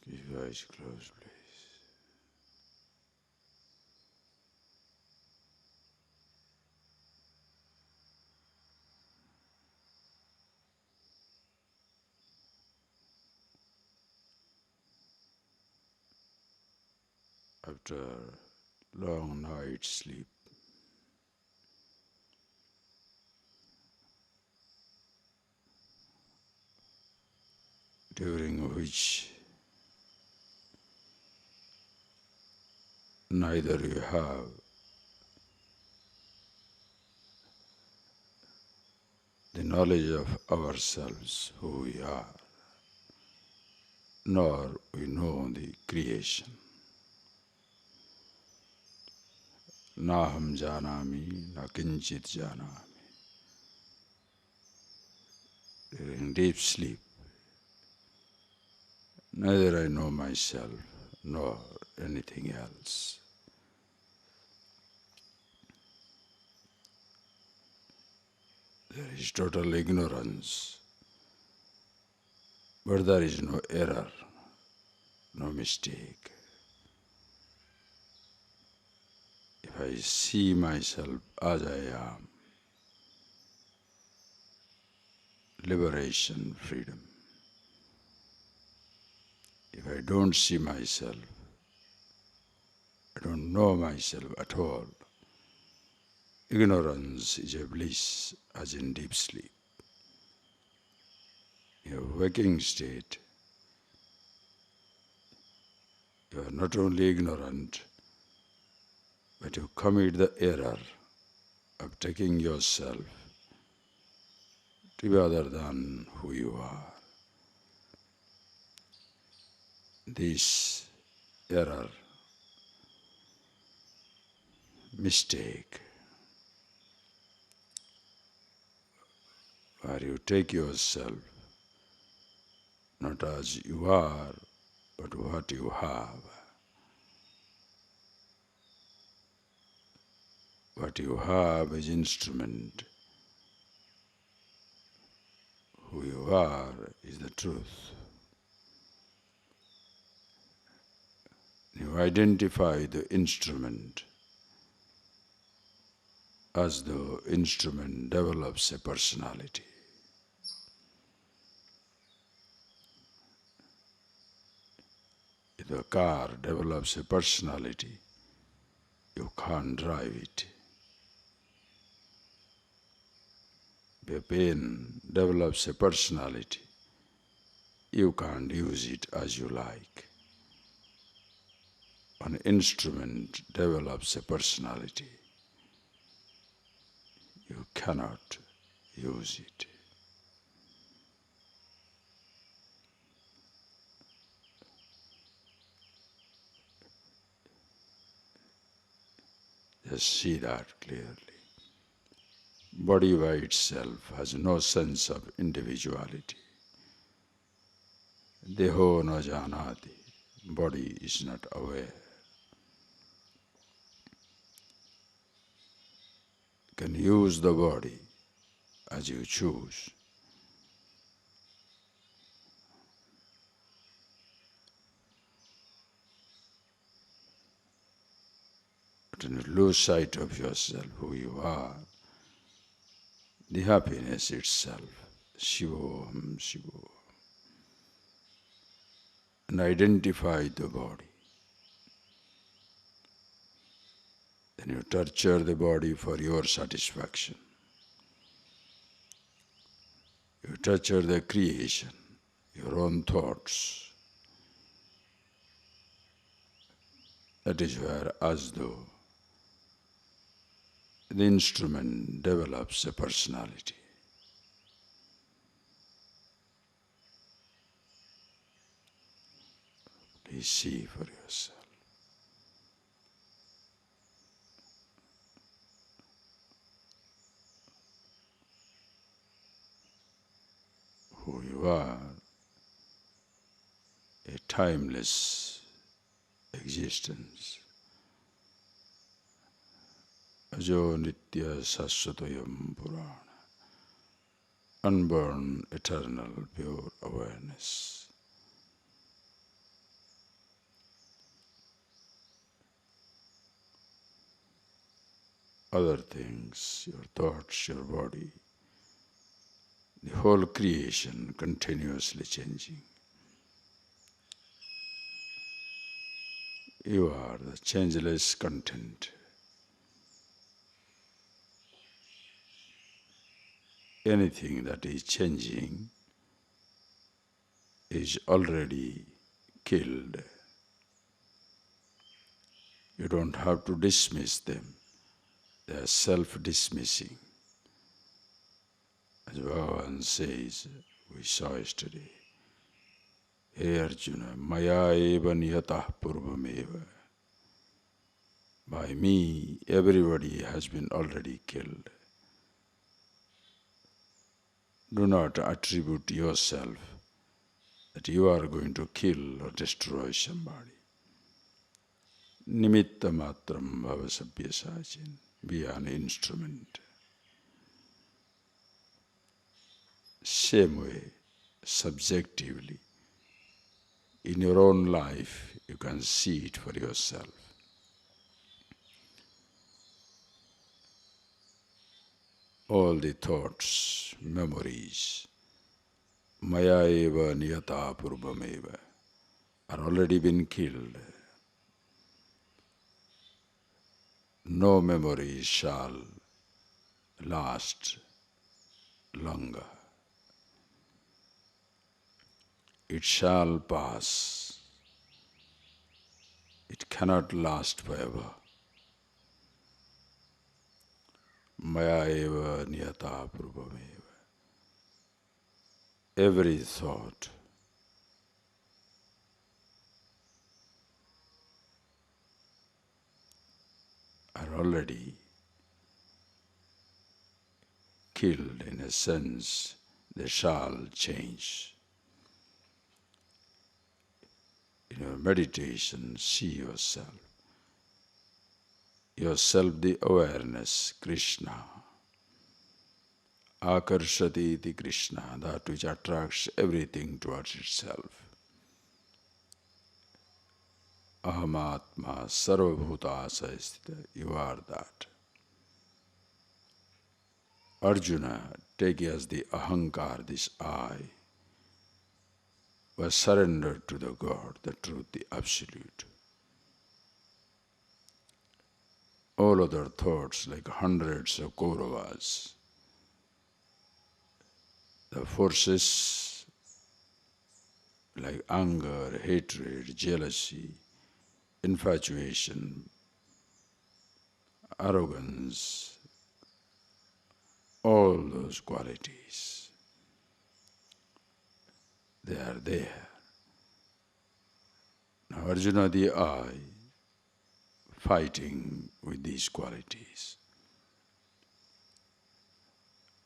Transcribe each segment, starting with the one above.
Keep your eyes closed, please. After long night's sleep, during which neither you have the knowledge of ourselves, who we are, nor we know the creation. Naham janami, na kinchit janami. During deep sleep, neither I know myself nor anything else. There is total ignorance, but there is no error, no mistake. If I see myself as I am, liberation, freedom. If I don't see myself, I don't know myself at all, ignorance is a bliss as in deep sleep. In your waking state, you are not only ignorant, but you commit the error of taking yourself to be other than who you are. This error, mistake, where you take yourself not as you are, but what you have. What you have is instrument. Who you are is the truth. You identify the instrument as the instrument develops a personality. If a car develops a personality, you can't drive it. If a pen develops a personality, you can't use it as you like. An instrument develops a personality, you cannot use it. Just see that clearly. Body by itself has no sense of individuality. Deho na janati. Body is not aware. You can use the body as you choose. But when you lose sight of yourself, who you are, the happiness itself, Shivoham, Shivoham, and identify the body. Then you torture the body for your satisfaction. You torture the creation, your own thoughts. That is where, as though, the instrument develops a personality. Please see for yourself. Who you are, a timeless existence. Ajo nitya sasvatayam purana. Unborn, eternal, pure awareness. other things, your thoughts, your body, the whole creation continuously changing. You are the changeless content. Anything that is changing is already killed. You don't have to dismiss them. They are self-dismissing. As Bhagavan says, we saw yesterday, Hey Arjuna, maya eva niyatah purvameva. By me, everybody has been already killed. Do not attribute yourself that you are going to kill or destroy somebody. Nimitta matram bhava sabhyasachin. Be an instrument. Same way, subjectively, in your own life, you can see it for yourself. All the thoughts, memories, maya eva niyata purvameva, are already been killed. No memory shall last longer. It shall pass. It cannot last forever. Maya eva niyata purvameva. Every thought are already killed. In a sense, they shall change. In your meditation, see yourself the awareness, Krishna. Akarshati iti Krishna, that which attracts everything towards itself. Ahamatma sarvabhutasasthita, you are that. Arjuna, take as the ahankar, this I, was surrendered to the God, the truth, the absolute. All other thoughts, like hundreds of Kauravas, the forces like anger, hatred, jealousy, infatuation, arrogance, all those qualities, they are there. Now Arjuna, the I, fighting with these qualities,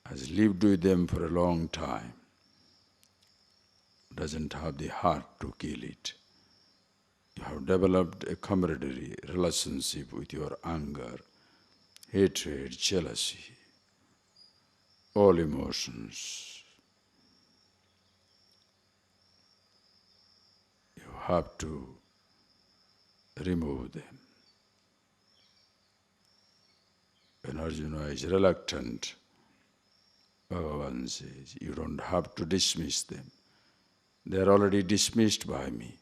has lived with them for a long time, doesn't have the heart to kill it. You have developed a camaraderie relationship with your anger, hatred, jealousy, all emotions. You have to remove them. When Arjuna is reluctant, Bhagavan says, you don't have to dismiss them. They are already dismissed by me.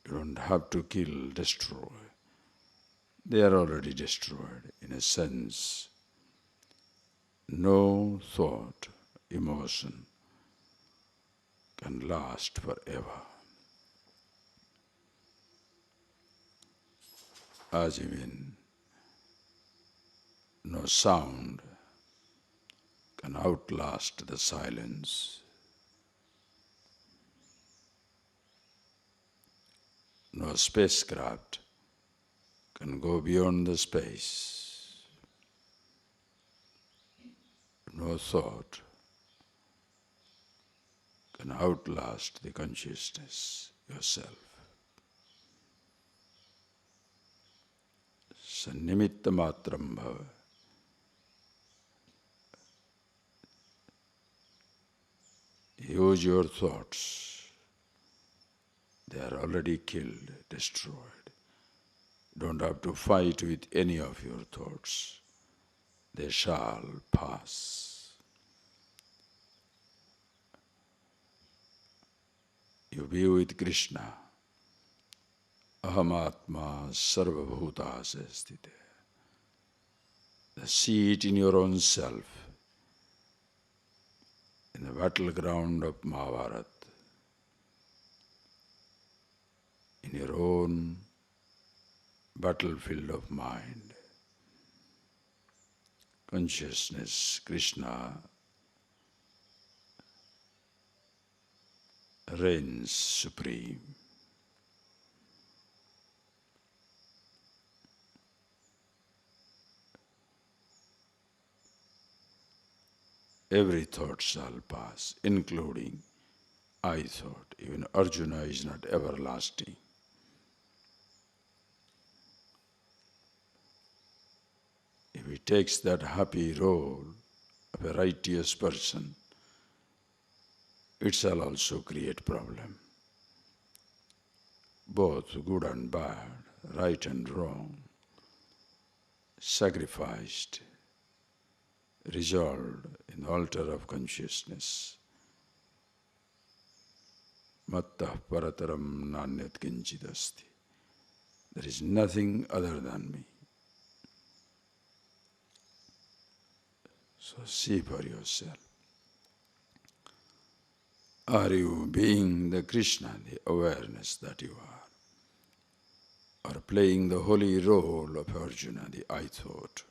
You don't have to kill, destroy. They are already destroyed. In a sense, no thought, emotion can last forever. As even no sound can outlast the silence. No spacecraft can go beyond the space. No thought can outlast the consciousness, yourself. Sannimitta matram bhava. Use your thoughts. They are already killed, destroyed. Don't have to fight with any of your thoughts. They shall pass. You be with Krishna. Aham Atma Sarva Bhutase Sthite. See it in your own self, in the battleground of Mahabharata, in your own battlefield of mind. Consciousness, Krishna, reigns supreme. Every thought shall pass, including I thought. Even Arjuna is not everlasting. If he takes that happy role of a righteous person, it shall also create problem. Both good and bad, right and wrong, sacrificed, resolved in the altar of consciousness. Mattah parataram nanyat kinchidasti. There is nothing other than me. So see for yourself. Are you being the Krishna, the awareness that you are? Or playing the holy role of Arjuna, the I thought?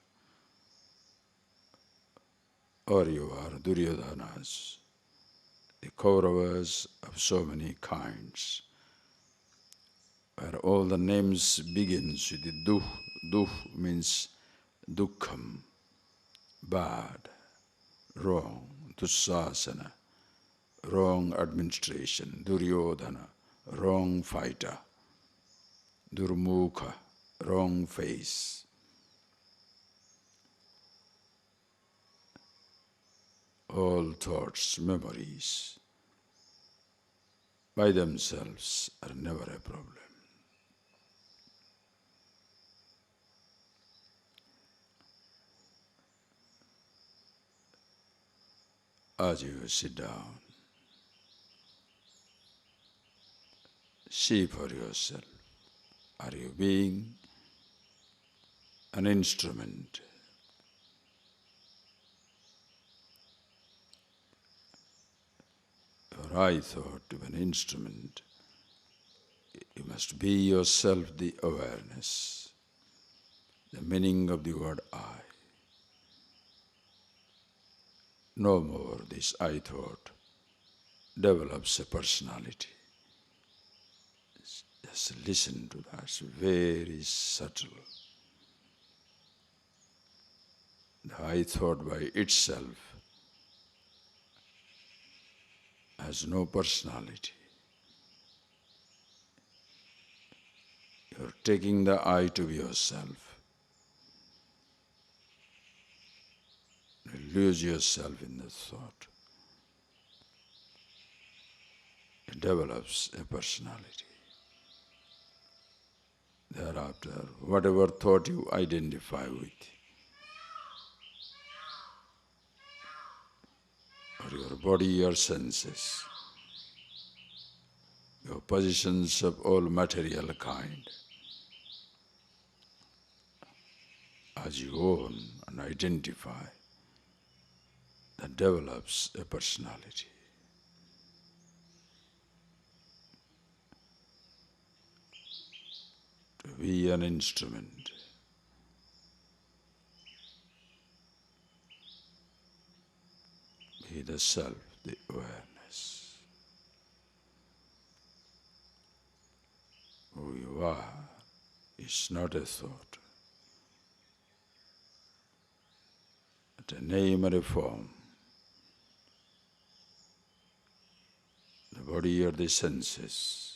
Or you are Duryodhanas, the Kauravas of so many kinds, where all the names begins with the duh. Duh means dukkham, bad, wrong, dussasana, wrong administration, Duryodhana, wrong fighter, Durmukha, wrong face. All thoughts, memories, by themselves are never a problem. As you sit down, see for yourself. Are you being an instrument? Your I thought of an instrument. You must be yourself the awareness, the meaning of the word I. No more this I thought develops a personality. Just listen to that, it's very subtle. The I thought by itself has no personality. You're taking the I to be yourself. You lose yourself in the thought. It develops a personality. Thereafter, whatever thought you identify with, or your body or senses, your possessions of all material kind, as you own and identify, that develops a personality. To be an instrument, be the self, the awareness. Who you are is not a thought, but a name or a form. The body or the senses.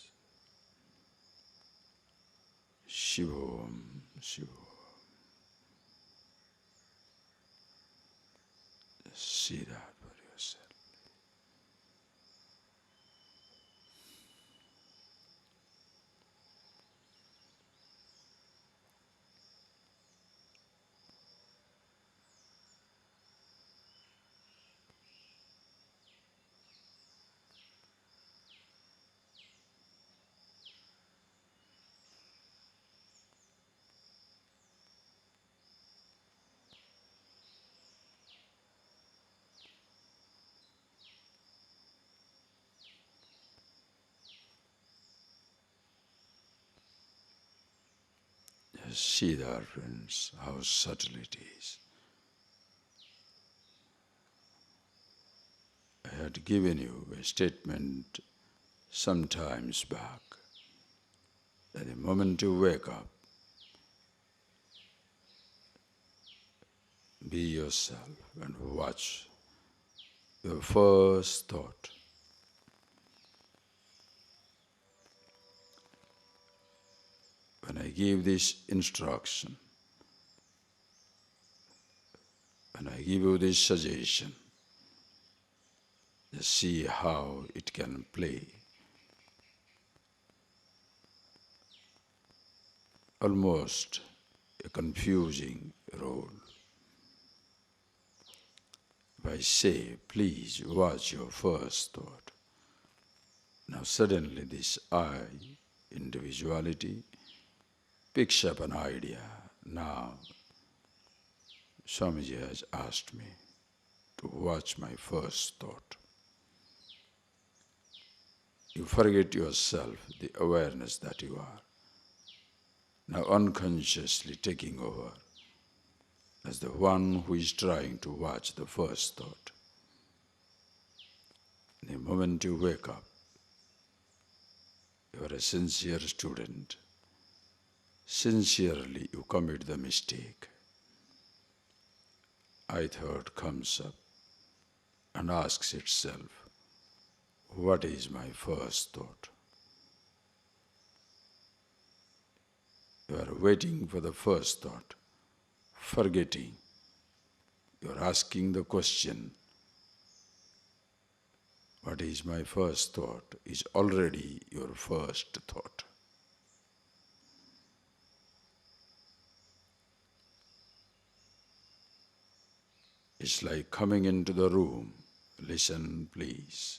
Shivom, Shivom. See that for yourself. See there, friends, how subtle it is. I had given you a statement some times back that the moment you wake up, be yourself and watch your first thought. When I give this instruction, when I give you this suggestion, just see how it can play almost a confusing role. If I say, please watch your first thought, now suddenly this I, individuality, picks up an idea. Now, Swamiji has asked me to watch my first thought. You forget yourself, the awareness that you are, now unconsciously taking over as the one who is trying to watch the first thought. The moment you wake up, you are a sincere student. Sincerely you commit the mistake. I thought comes up and asks itself, what is my first thought? You are waiting for the first thought, forgetting. You are asking the question, what is my first thought, is already your first thought. It's like coming into the room, listen please,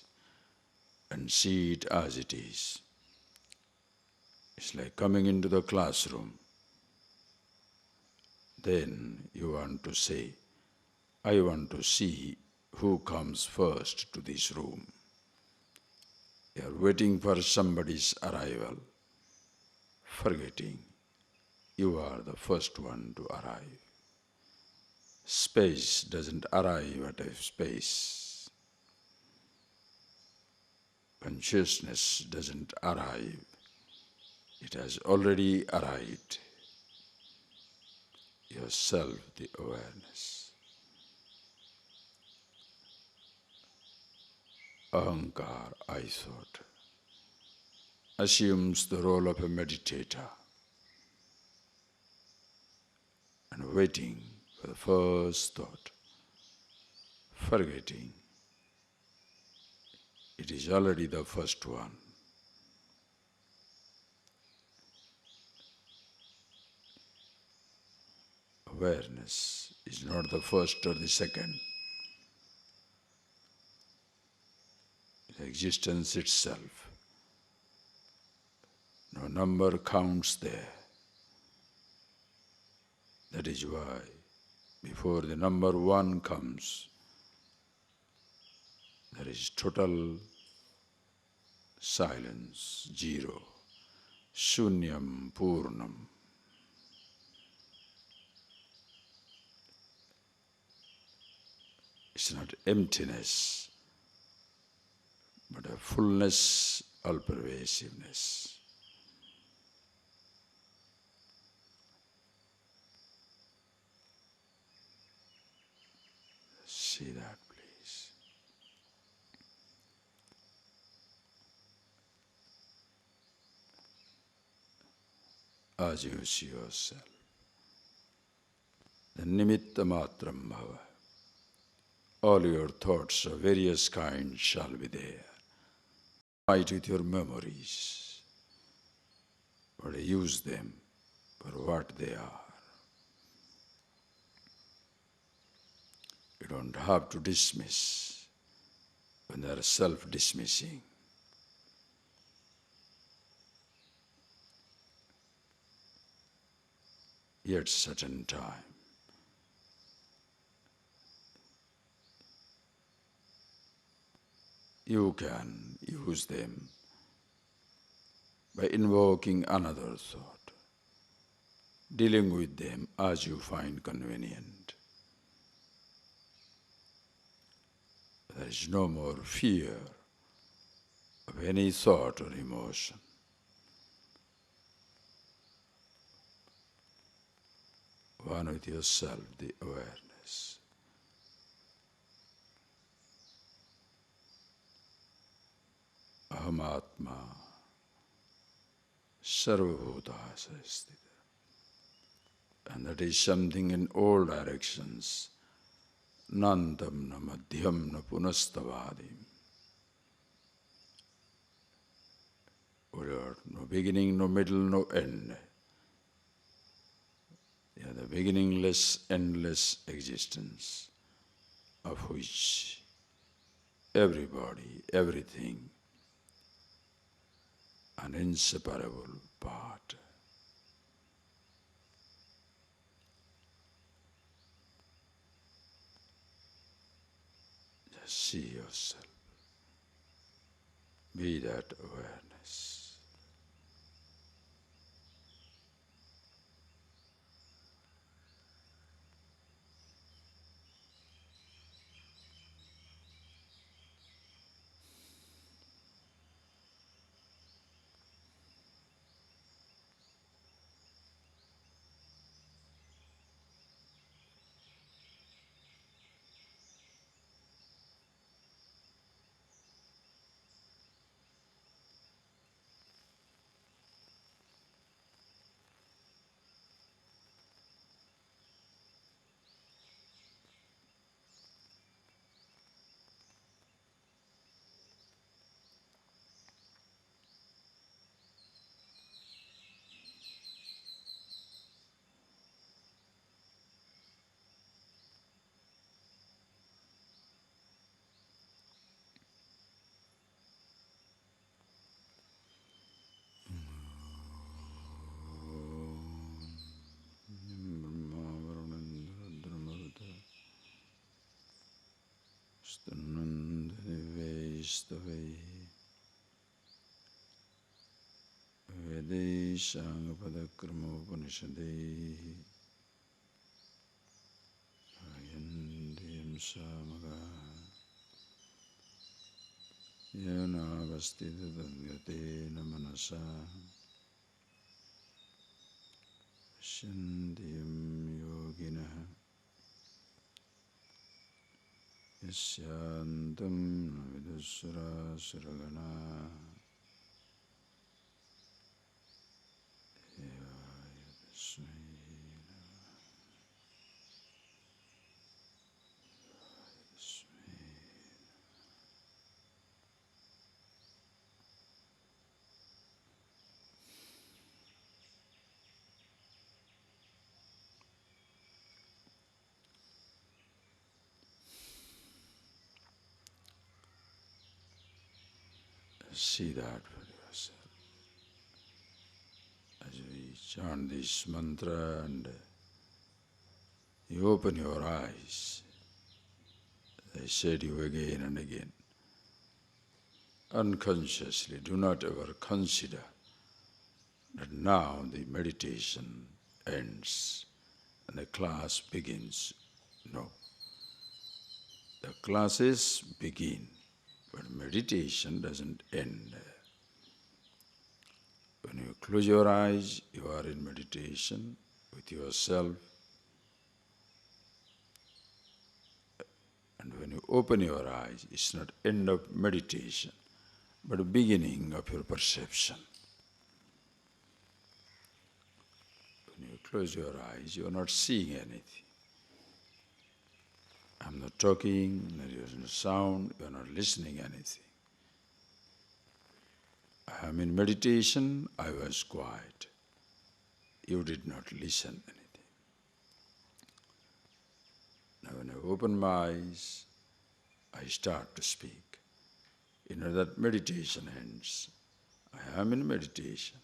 and see it as it is. It's like coming into the classroom. Then you want to say, I want to see who comes first to this room. You are waiting for somebody's arrival, forgetting you are the first one to arrive. Space doesn't arrive at a space. Consciousness doesn't arrive. It has already arrived. Yourself, the awareness. Ahankar, I thought, assumes the role of a meditator and waiting for the first thought, forgetting it is already the first one. Awareness is not the first or the second. The existence itself. No number counts there. That is why before the number one comes, there is total silence, zero, shunyam purnam. It's not emptiness, but a fullness, all-pervasiveness. See that, please. As you see yourself, the nimitta matram bhava. All your thoughts of various kinds shall be there. Fight with your memories, but use them for what they are. You don't have to dismiss when they are self-dismissing. Yet certain time, you can use them by invoking another thought. dealing with them as you find convenient. There is no more fear of any thought or emotion. One with yourself, the awareness. Aham Atma Sarvabhutasya Sthita. And that is something in all directions. Nantam na madhyam na punastavadim. Without no beginning, no middle, no end. They are the beginningless, endless existence of which everybody, everything, an inseparable part. Just see yourself. Be that awareness. Suddhanandaji Vedeshanga Padakrama Upanishadeh Ayandiyam Samaga Yana Vastita Tadgate Namanasa Shandiyam Yogina Yasyantam Vidusura Suragana See that for yourself. As we chant this mantra and you open your eyes, I say to you again and again, unconsciously do not ever consider that now the meditation ends and the class begins. No. The classes begin, but meditation doesn't end. When you close your eyes, you are in meditation with yourself. And when you open your eyes, it's not end of meditation, but the beginning of your perception. When you close your eyes, you are not seeing anything. I'm not talking, there is no sound, you are not listening anything. I am in meditation, I was quiet. You did not listen anything. Now when I open my eyes, I start to speak. You know that meditation ends. I am in meditation,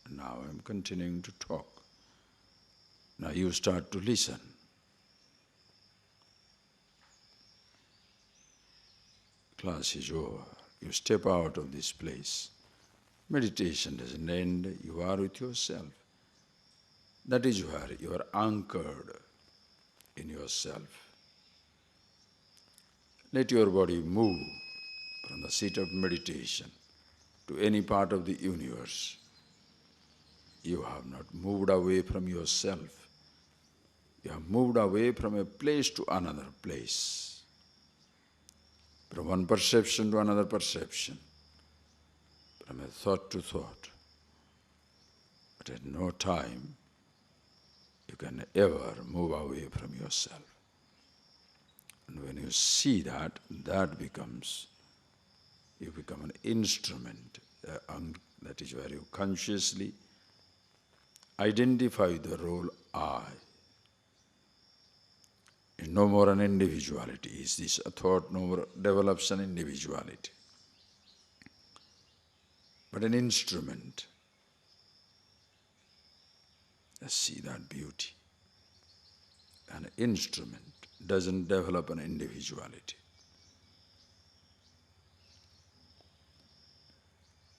and now I am continuing to talk. Now you start to listen. Class is over. You step out of this place. Meditation doesn't end. You are with yourself. That is where you are anchored in yourself. Let your body move from the seat of meditation to any part of the universe. You have not moved away from yourself. You have moved away from a place to another place, from one perception to another perception, from a thought to thought. But at no time you can ever move away from yourself. And when you see that, you become an instrument. That is where you consciously identify the role I. No more an individuality. Is this a thought? No more develops an individuality, but an instrument. Let's see that beauty. An instrument doesn't develop an individuality.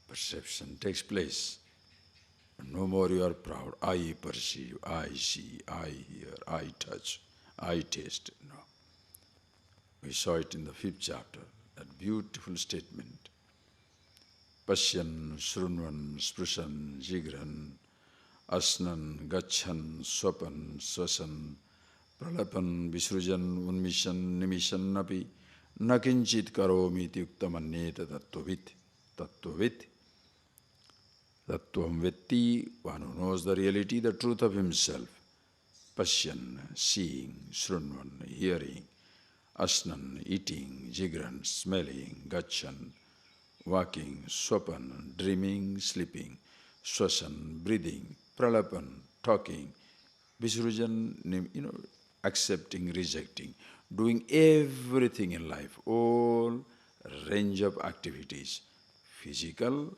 Perception takes place. No more you are proud. I perceive, I see, I hear, I touch, I taste. No. We saw it in the 5th chapter, that beautiful statement. Pashyan, shrunvan, sprishan, jigran, asnan, gachan, swapan, swasan, pralapan, visrujan, unmishan, nimishan api, nakinchit karomi yuktamanyeta tattvavit. Tattvavit. Tattvam vetti, one who knows the reality, the truth of himself. Pashyan, seeing, shrunvan, hearing, asnan, eating, jigran, smelling, gachan, walking, swapan, dreaming, sleeping, swasan, breathing, pralapan, talking, visrujan, accepting, rejecting, doing everything in life, all range of activities, physical,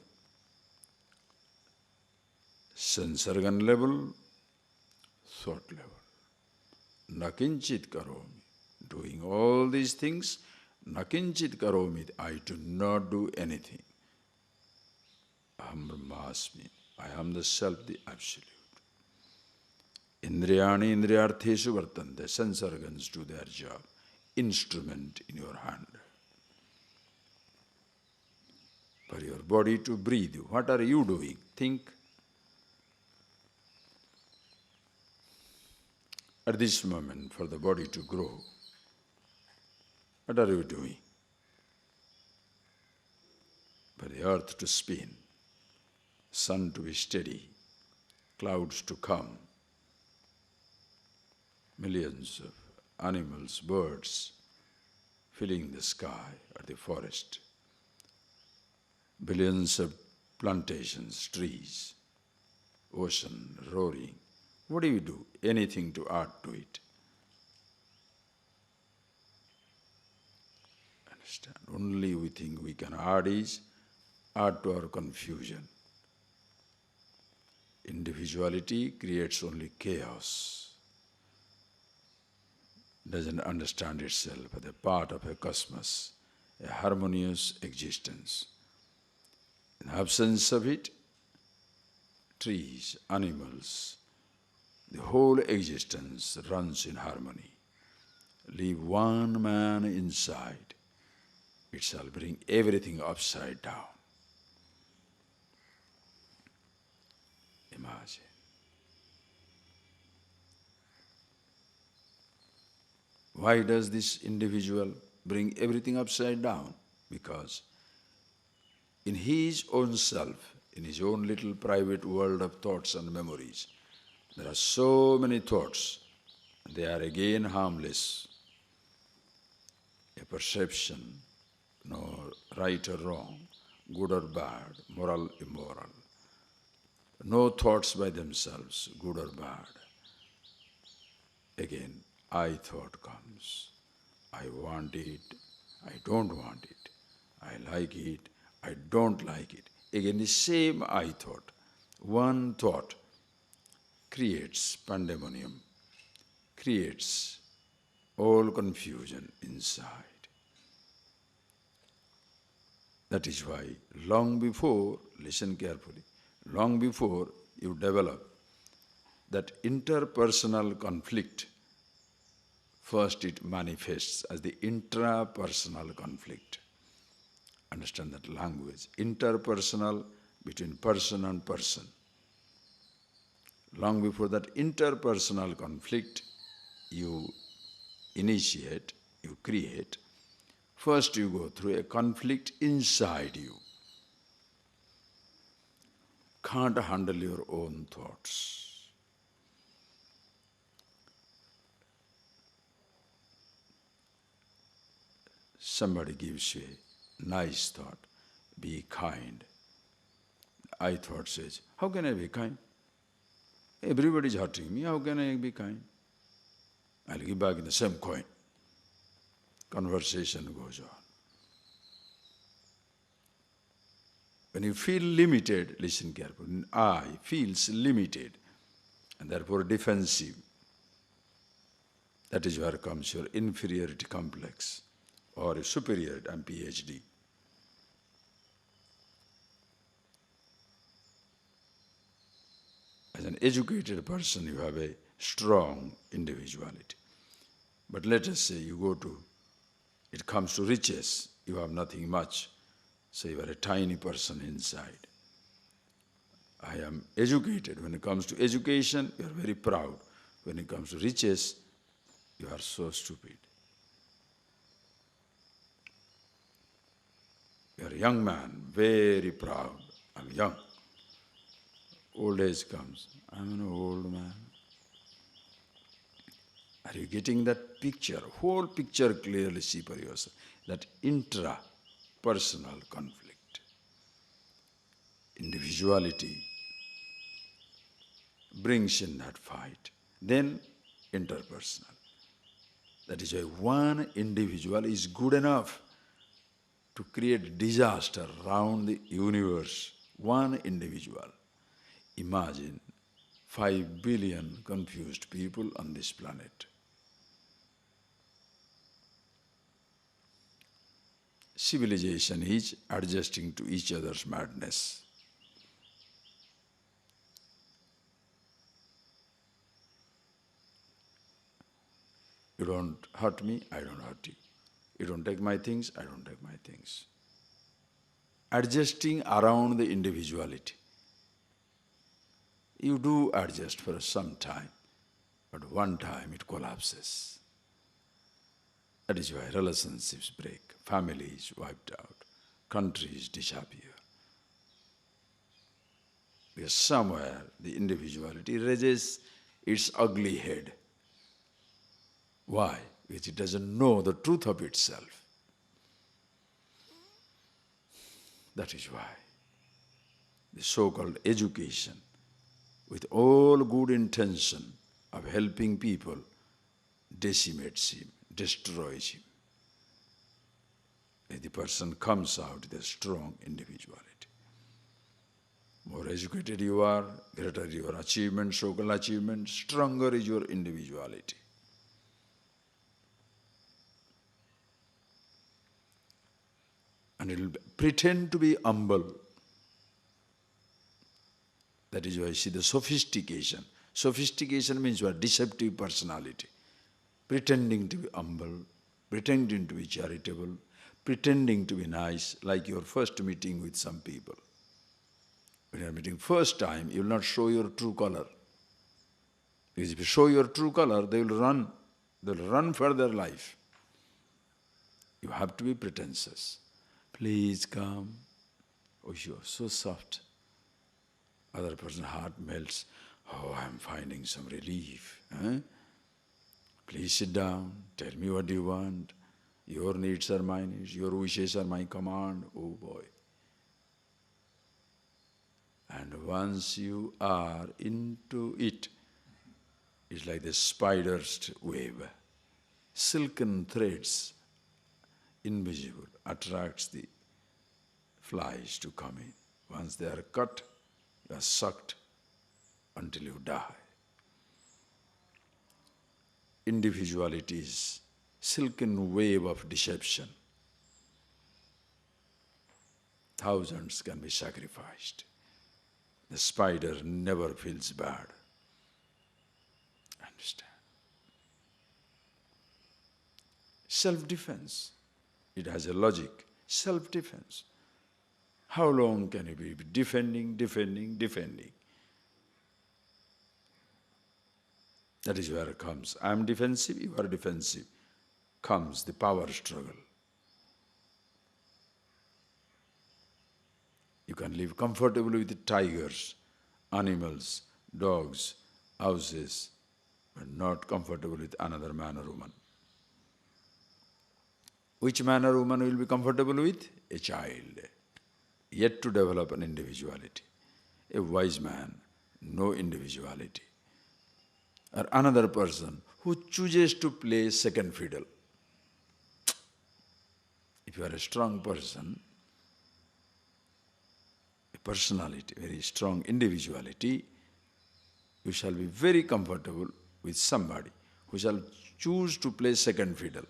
sense organ level, thought level. Nakinchit karomi. Doing all these things, nakinchit karomi. I do not do anything. Aham brahmasmi. I am the self, the absolute. Indriyani indriyartheshu vartante. Sense organs do their job. Instrument in your hand. For your body to breathe, what are you doing? Think. At this moment, for the body to grow, what are you doing? For the earth to spin, sun to be steady, clouds to come, millions of animals, birds filling the sky or the forest, billions of plantations, trees, ocean roaring. What do you do? Anything to add to it. Understand? Only we think we can add to our confusion. Individuality creates only chaos. Doesn't understand itself as a part of a cosmos, a harmonious existence. In the absence of it, trees, animals, the whole existence runs in harmony. Leave one man inside, it shall bring everything upside down. Imagine. Why does this individual bring everything upside down? Because in his own self, in his own little private world of thoughts and memories, there are so many thoughts, they are again harmless. A perception, no right or wrong, good or bad, moral, immoral. No thoughts by themselves, good or bad. Again, I thought comes. I want it, I don't want it. I like it, I don't like it. Again, the same I thought. One thought creates pandemonium, creates all confusion inside. That is why long before, listen carefully, long before you develop that interpersonal conflict, first it manifests as the intrapersonal conflict. Understand that language. Interpersonal, between person and person. Long before that interpersonal conflict you initiate, you create, first you go through a conflict inside you. Can't handle your own thoughts. Somebody gives you a nice thought, be kind. I thought says, how can I be kind? Everybody is hurting me, how can I be kind? I'll give back in the same coin. Conversation goes on. When you feel limited, listen carefully, I feels limited and therefore defensive. That is where comes your inferiority complex or superiority and PhD. As an educated person, you have a strong individuality. But let us say it comes to riches, you have nothing much. So you are a tiny person inside. I am educated. When it comes to education, you are very proud. When it comes to riches, you are so stupid. You are a young man, very proud. I'm young. Old age comes. I'm an old man. Are you getting that picture? Whole picture clearly see for yourself. That intra-personal conflict. Individuality brings in that fight. Then interpersonal. That is why one individual is good enough to create disaster around the universe. One individual. Imagine 5 billion confused people on this planet. Civilization is adjusting to each other's madness. You don't hurt me, I don't hurt you. You don't take my things, I don't take my things. Adjusting around the individuality. You do adjust for some time, but one time it collapses. That is why relationships break, families wiped out, countries disappear. Because somewhere the individuality raises its ugly head. Why? Because it doesn't know the truth of itself. That is why the so-called education, with all good intention of helping people, decimates him, destroys him. If the person comes out with a strong individuality. More educated you are, greater your achievement, so-called achievement, stronger is your individuality. And it will pretend to be humble. That is why I see the sophistication. Sophistication means your deceptive personality. Pretending to be humble, pretending to be charitable, pretending to be nice, like your first meeting with some people. When you are meeting first time, you will not show your true color. Because if you show your true color, they will run. They will run for their life. You have to be pretentious. Please come. Oh, you are so soft. Other person's heart melts. Oh, I am finding some relief. Please sit down. Tell me what you want. Your needs are my needs. Your wishes are my command. Oh boy. And once you are into it, it's like the spider's web. Silken threads, invisible, attracts the flies to come in. Once they are cut, you are sucked until you die. Individuality is silken wave of deception. Thousands can be sacrificed. The spider never feels bad. Understand? Self-defense. It has a logic. Self-defense. How long can you be defending? That is where it comes. I am defensive, you are defensive. Comes the power struggle. You can live comfortably with tigers, animals, dogs, houses, but not comfortable with another man or woman. Which man or woman will be comfortable with? A child, yet to develop an individuality. A wise man, no individuality. Or another person who chooses to play second fiddle. If you are a strong person, a personality, very strong individuality, you shall be very comfortable with somebody who shall choose to play second fiddle.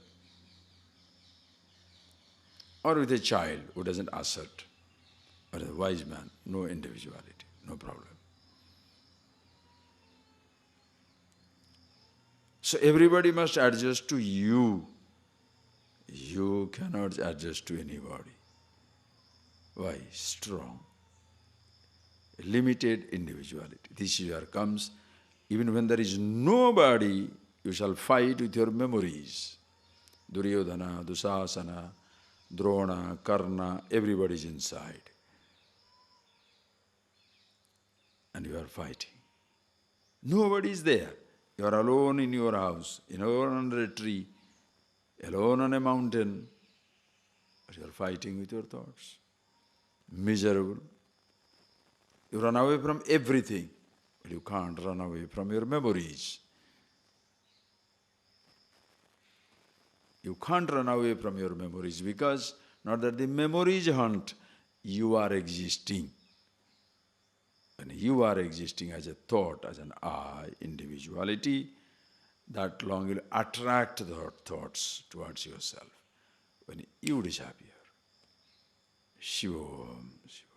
Or with a child who doesn't assert. Or a wise man, no individuality, no problem. So everybody must adjust to you. You cannot adjust to anybody. Why? Strong. Limited individuality. This year comes, even when there is nobody, you shall fight with your memories. Duryodhana, Dusasana, Drona, Karna, everybody is inside. And you are fighting. Nobody is there. You are alone in your house, alone under a tree, alone on a mountain, but you are fighting with your thoughts. Miserable. You run away from everything, but you can't run away from your memories. You can't run away from your memories because not that the memories hunt, you are existing. When you are existing as a thought, as an I, individuality, that long will attract the thoughts towards yourself. When you disappear, Shivam, Shivam.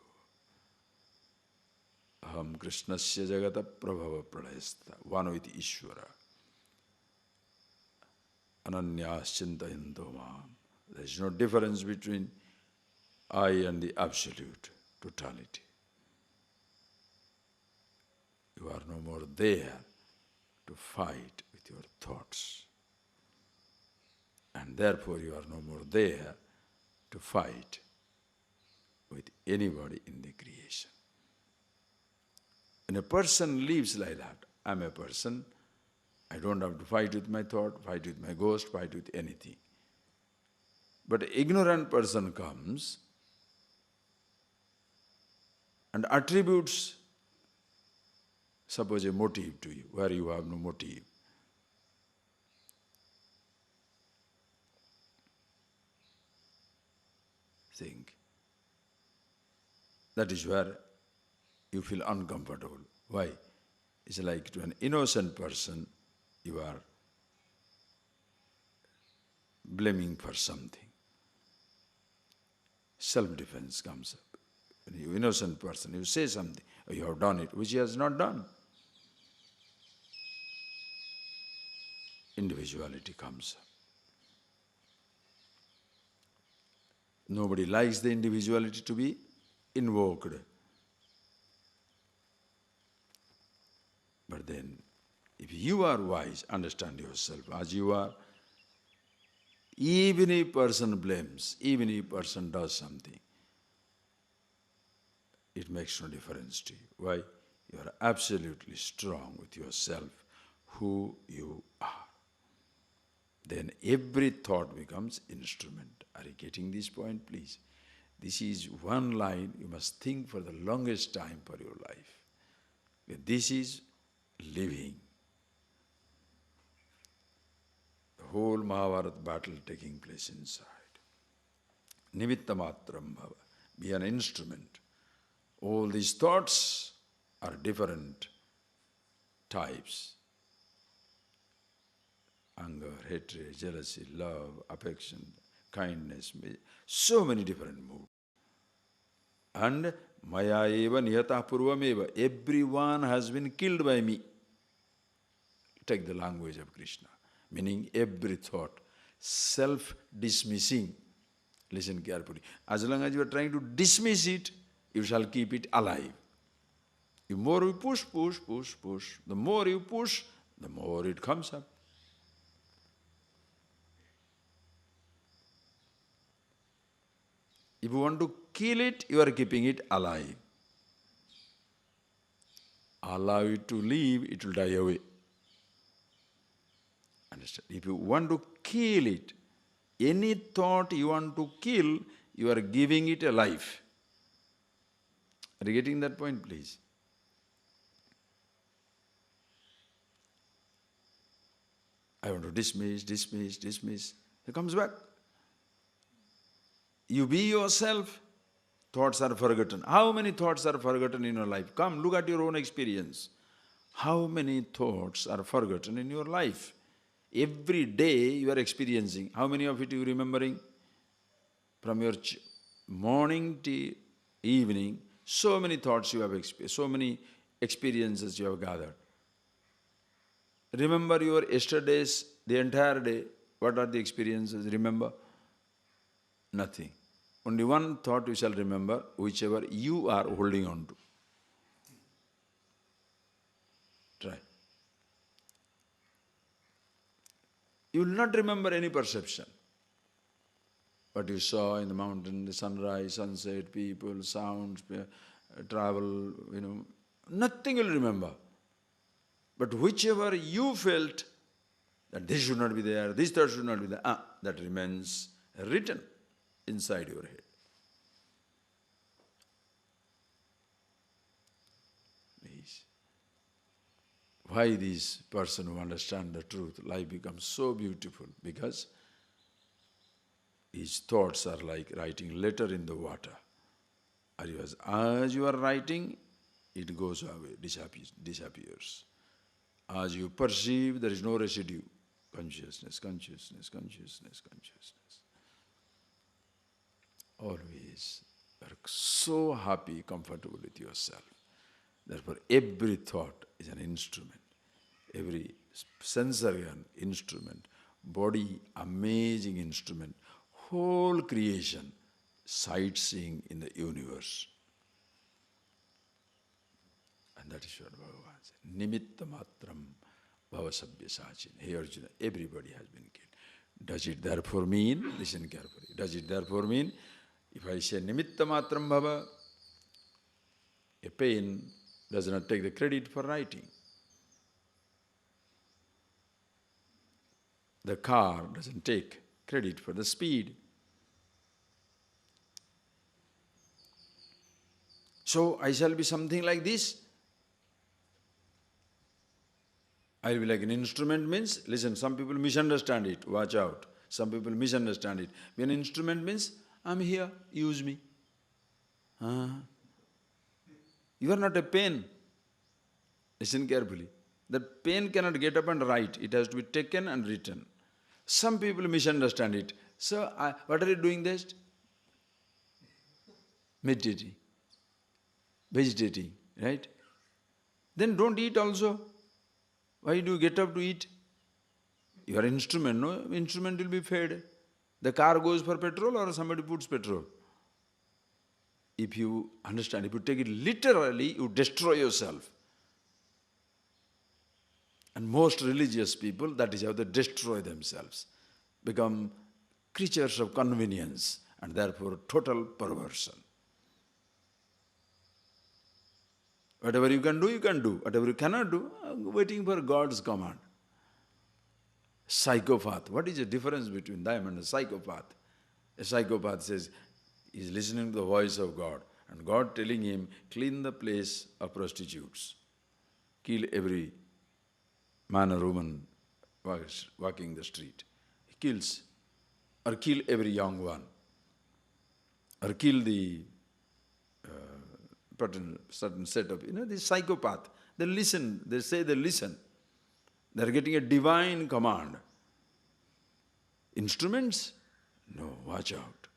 Aham Krishnasya Jagata Prabhava Pralayasta, one with Ishvara. Ananyas Chintayanto Mam. There is no difference between I and the absolute totality. You are no more there to fight with your thoughts. And therefore you are no more there to fight with anybody in the creation. When a person lives like that, I am a person, I don't have to fight with my thought, fight with my ghost, fight with anything. But an ignorant person comes and attributes, suppose, a motive to you, where you have no motive. Think. That is where you feel uncomfortable. Why? It's like to an innocent person, you are blaming for something. Self-defense comes up. When you innocent person, you say something, or you have done it, which he has not done. Individuality comes up. Nobody likes the individuality to be invoked. But then, if you are wise, understand yourself as you are, even if a person blames, even if a person does something, it makes no difference to you. Why? You are absolutely strong with yourself, who you are. Then every thought becomes instrument. Are you getting this point, please? This is one line you must think for the longest time for your life. This is living. The whole Mahabharata battle taking place inside. Nimitta matram bhava. Be an instrument. All these thoughts are different types. Anger, hatred, jealousy, love, affection, kindness, so many different moods. And maya eva niyata purvameva, everyone has been killed by me. Take the language of Krishna, meaning every thought, self-dismissing. Listen carefully. As long as you are trying to dismiss it, you shall keep it alive. The more you push, the more you push, the more it comes up. If you want to kill it, you are keeping it alive. Allow it to live, it will die away. Understand? If you want to kill it, any thought you want to kill, you are giving it a life. Are you getting that point, please? I want to dismiss. It comes back. You be yourself, thoughts are forgotten. How many thoughts are forgotten in your life? Come, look at your own experience. How many thoughts are forgotten in your life? Every day you are experiencing. How many of it you are remembering? From your morning to evening, so many thoughts you have experienced, so many experiences you have gathered. Remember your yesterdays, the entire day. What are the experiences? Remember? Nothing. Only one thought you shall remember, whichever you are holding on to. Try. You will not remember any perception. What you saw in the mountain, the sunrise, sunset, people, sounds, travel, nothing you will remember. But whichever you felt that this should not be there, this thought should not be there, that remains written inside your head. Please. Why this person who understands the truth, life becomes so beautiful? Because his thoughts are like writing letter in the water. As you are writing, it goes away, disappears. As you perceive, there is no residue. Consciousness. Always are so happy, comfortable with yourself. Therefore, every thought is an instrument. Every sensory instrument. Body, amazing instrument. Whole creation, sightseeing in the universe. And that is what Bhagavan said. Nimitta matram bhavasabhya sachin. Hey Arjuna, everybody has been killed. Does it therefore mean, listen carefully, does it therefore mean, if I say nimitta matram bhava, a pen does not take the credit for writing. The car doesn't take credit for the speed. So I shall be something like this. I will be like an instrument means, listen, some people misunderstand it, watch out. Some people misunderstand it. When an instrument means, I'm here, use me. You are not a pen. Listen carefully. That pen cannot get up and write. It has to be taken and written. Some people misunderstand it. So, what are you doing this? Meditating. Vegetating, right? Then don't eat also. Why do you get up to eat? Your instrument, no? Instrument will be fed. The car goes for petrol or somebody puts petrol. If you understand, if you take it literally, you destroy yourself. And most religious people, that is how they destroy themselves. Become creatures of convenience and therefore total perversion. Whatever you can do, you can do. Whatever you cannot do, waiting for God's command. Psychopath. What is the difference between them and a psychopath? A psychopath says, he is listening to the voice of God, and God telling him, clean the place of prostitutes. Kill every man or woman walking the street. He kills. Or kill every young one. Or kill the certain set of, this psychopath. They listen, they say they listen. They're getting a divine command. Instruments? No, watch out.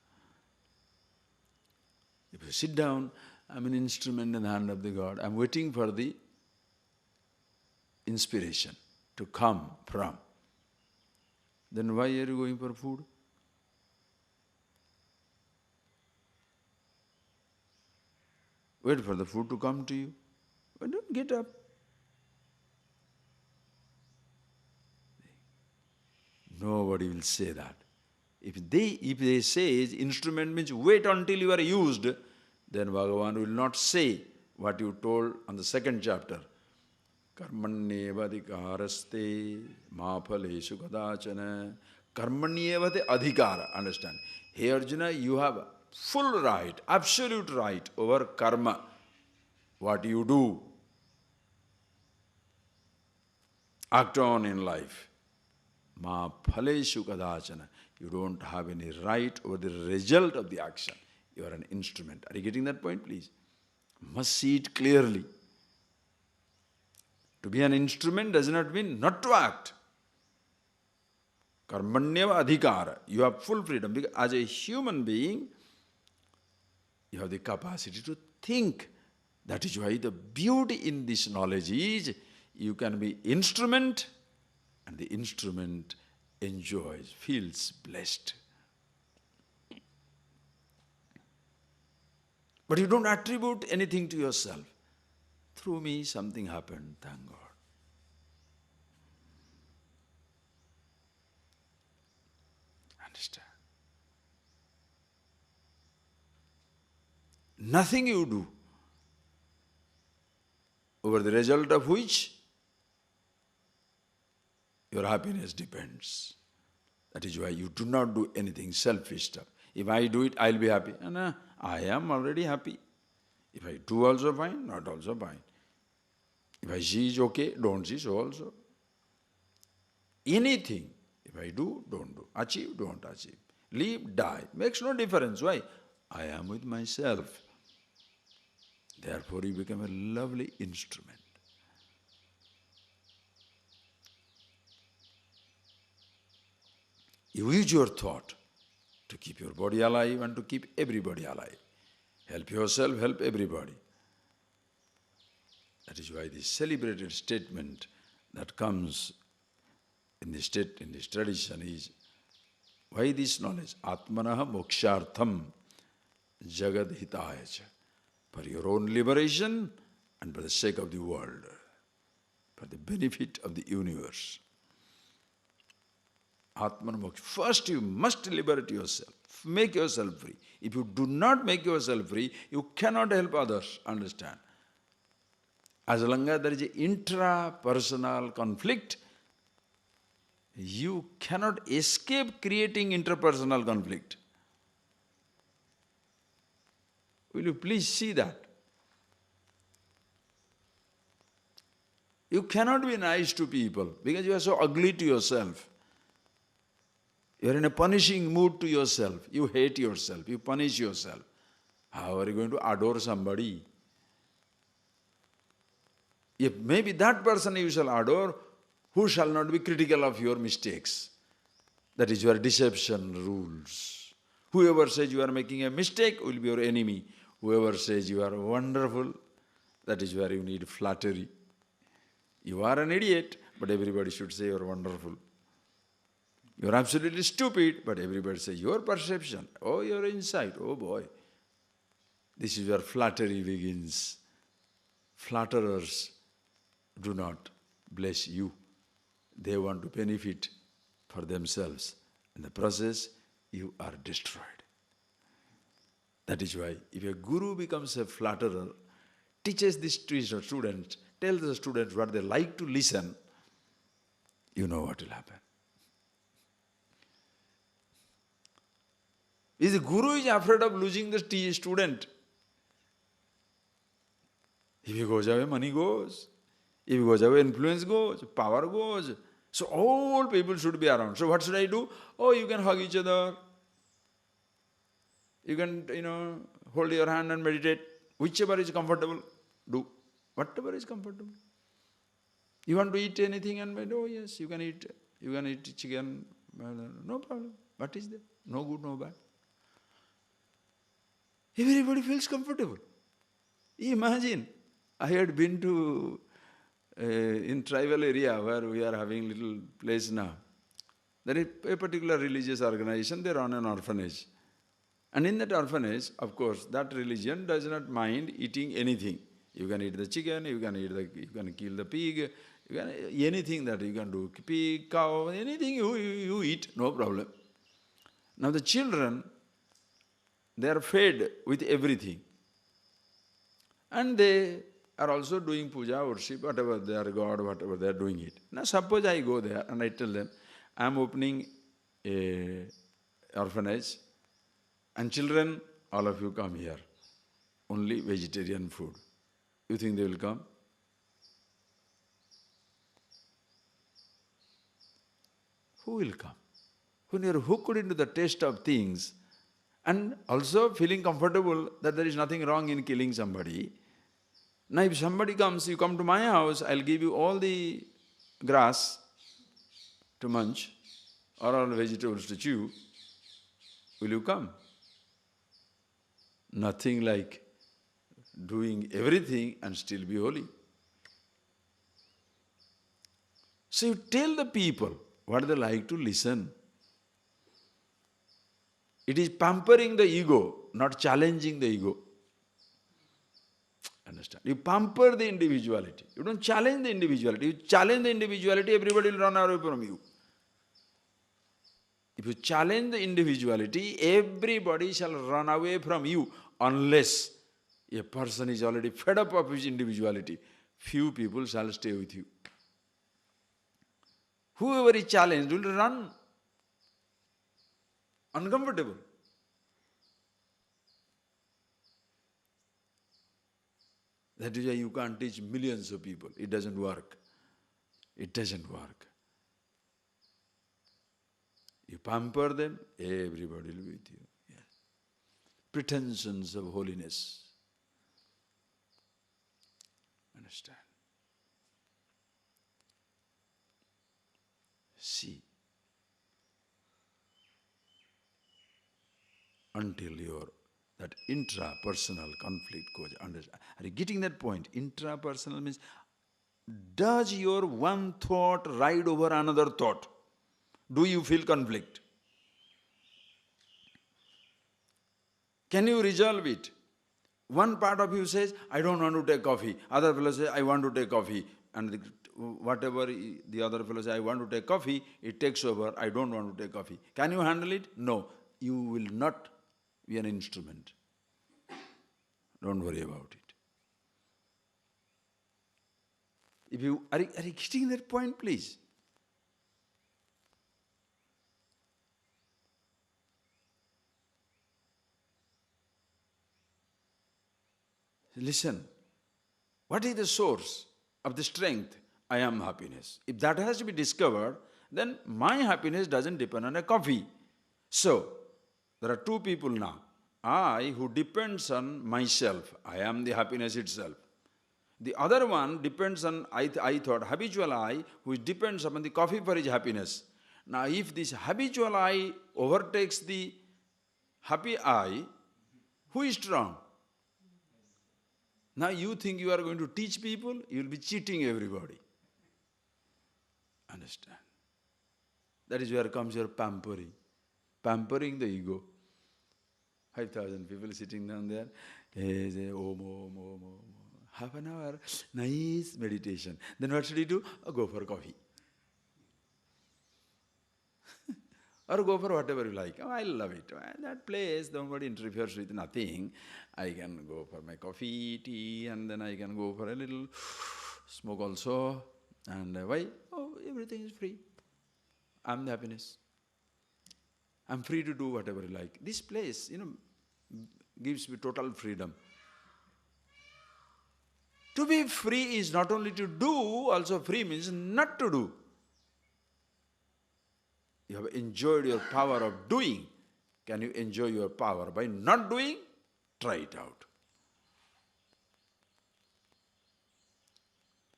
If you sit down, I'm an instrument in the hand of the God. I'm waiting for the inspiration. to come from, then why are you going for food? Wait for the food to come to you. Why don't get up? Nobody will say that. If they say instrument means wait until you are used, then Bhagavan will not say what you told on the second chapter. Karmanyeva adhikaraste ma phaleshu kadachana. Karmanyeva adhikara. Understand? Hey Arjuna, you have full right, absolute right over karma. What you do, act on in life. Ma phaleshu kadachana. You don't have any right over the result of the action. You are an instrument. Are you getting that point, please? Must see it clearly. To be an instrument does not mean not to act. Karmanyeva adhikara. You have full freedom. Because as a human being, you have the capacity to think. That is why the beauty in this knowledge is you can be instrument and the instrument enjoys, feels blessed. But you don't attribute anything to yourself. Through me something happened, thank God. Understand? Nothing you do, over the result of which your happiness depends. That is why you do not do anything selfish stuff. If I do it, I'll be happy. No, I am already happy. If I do also fine, not also fine. If I see is okay, don't see so also. Anything, if I do, don't do. Achieve, don't achieve. Live, die. Makes no difference. Why? I am with myself. Therefore you become a lovely instrument. You use your thought to keep your body alive and to keep everybody alive. Help yourself, help everybody. That is why this celebrated statement that comes in this tradition is, why this knowledge? Atmanaha mokshartham jagad hitaya. For your own liberation and for the sake of the world, for the benefit of the universe. Atmana moksha. First you must liberate yourself, make yourself free. If you do not make yourself free, you cannot help others, understand. As long as there is an intrapersonal conflict, you cannot escape creating interpersonal conflict. Will you please see that? You cannot be nice to people because you are so ugly to yourself. You are in a punishing mood to yourself. You hate yourself. You punish yourself. How are you going to adore somebody? If maybe that person you shall adore, who shall not be critical of your mistakes? That is your deception rules. Whoever says you are making a mistake will be your enemy. Whoever says you are wonderful, that is where you need flattery. You are an idiot, but everybody should say you are wonderful. You are absolutely stupid, but everybody says your perception, oh, your insight, oh boy. This is where flattery begins. Flatterers do not bless you. They want to benefit for themselves. In the process, you are destroyed. That is why if a guru becomes a flatterer, teaches this to his students, tells the students what they like to listen, you know what will happen. If the guru is afraid of losing the student, if he goes away, money goes. If he goes away, influence goes, power goes. So all people should be around. So what should I do? Oh, you can hug each other. You can, hold your hand and meditate. Whichever is comfortable, do. Whatever is comfortable. You want to eat anything and oh yes, you can eat chicken. No problem. What is there? No good, no bad. Everybody feels comfortable. Imagine, I had been to in tribal area where we are having little place now, there is a particular religious organization, they run an orphanage. And in that orphanage, of course, that religion does not mind eating anything. You can eat the chicken, you can kill the pig, you can anything that you can do, pig, cow, anything you eat, no problem. Now the children, they are fed with everything. And they are also doing puja, worship, whatever they are God, whatever they are doing it. Now suppose I go there and I tell them, I am opening a orphanage, and children, all of you come here. Only vegetarian food. You think they will come? Who will come? When you are hooked into the taste of things, and also feeling comfortable that there is nothing wrong in killing somebody. Now if somebody comes, you come to my house, I'll give you all the grass to munch, or all vegetables to chew. Will you come? Nothing like doing everything and still be holy. So you tell the people what they like to listen. It is pampering the ego, not challenging the ego. Understand? You pamper the individuality. You don't challenge the individuality. You challenge the individuality, everybody will run away from you. If you challenge the individuality, everybody shall run away from you unless a person is already fed up of his individuality. Few people shall stay with you. Whoever is challenged will run. Uncomfortable. That is why you can't teach millions of people. It doesn't work. It doesn't work. You pamper them, everybody will be with you. Yes. Pretensions of holiness. Understand? See. Until that intrapersonal conflict goes. Understand? Are you getting that point? Intrapersonal means, does your one thought ride over another thought? Do you feel conflict? Can you resolve it? One part of you says, I don't want to take coffee. Other fellow says, I want to take coffee. And whatever the other fellow says, I want to take coffee, it takes over, I don't want to take coffee. Can you handle it? No. You will not be an instrument. Don't worry about it. If you are you getting that point, please? Listen, what is the source of the strength? I am happiness. If that has to be discovered, then my happiness doesn't depend on a coffee. So, there are two people now. I who depends on myself, I am the happiness itself. The other one depends on, I thought, habitual I, who depends upon the coffee for his happiness. Now if this habitual I overtakes the happy I, who is strong? Now you think you are going to teach people, you will be cheating everybody. Understand? That is where comes your pampering. Pampering the ego. 5,000 people sitting down there, they say, Om, Om, Om, Om. Half an hour, nice meditation. Then what should you do? Go for coffee. Or go for whatever you like. Oh, I love it. That place, nobody interferes with nothing. I can go for my coffee, tea, and then I can go for a little smoke also. And why? Oh, everything is free. I'm the happiness. I'm free to do whatever I like. This place, gives me total freedom. To be free is not only to do, also free means not to do. You have enjoyed your power of doing. Can you enjoy your power by not doing? Try it out.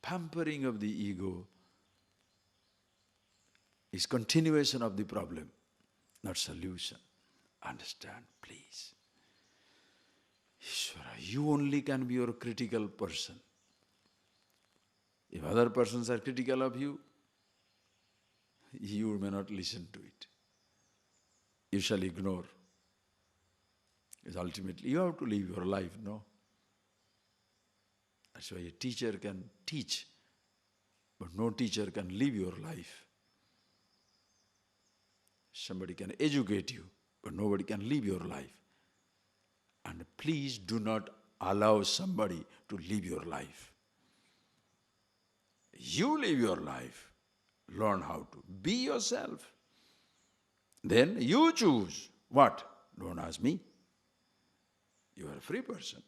Pampering of the ego is continuation of the problem, not solution. Understand, please. Ishvara, you only can be your critical person. A If other persons are critical of you, you may not listen to it. You shall ignore. Because ultimately you have to live your life, no? That's why a teacher can teach, but no teacher can live your life. Somebody can educate you, but nobody can live your life. And please do not allow somebody to live your life. You live your life. Learn how to be yourself. Then you choose. What? Don't ask me. You are a free person.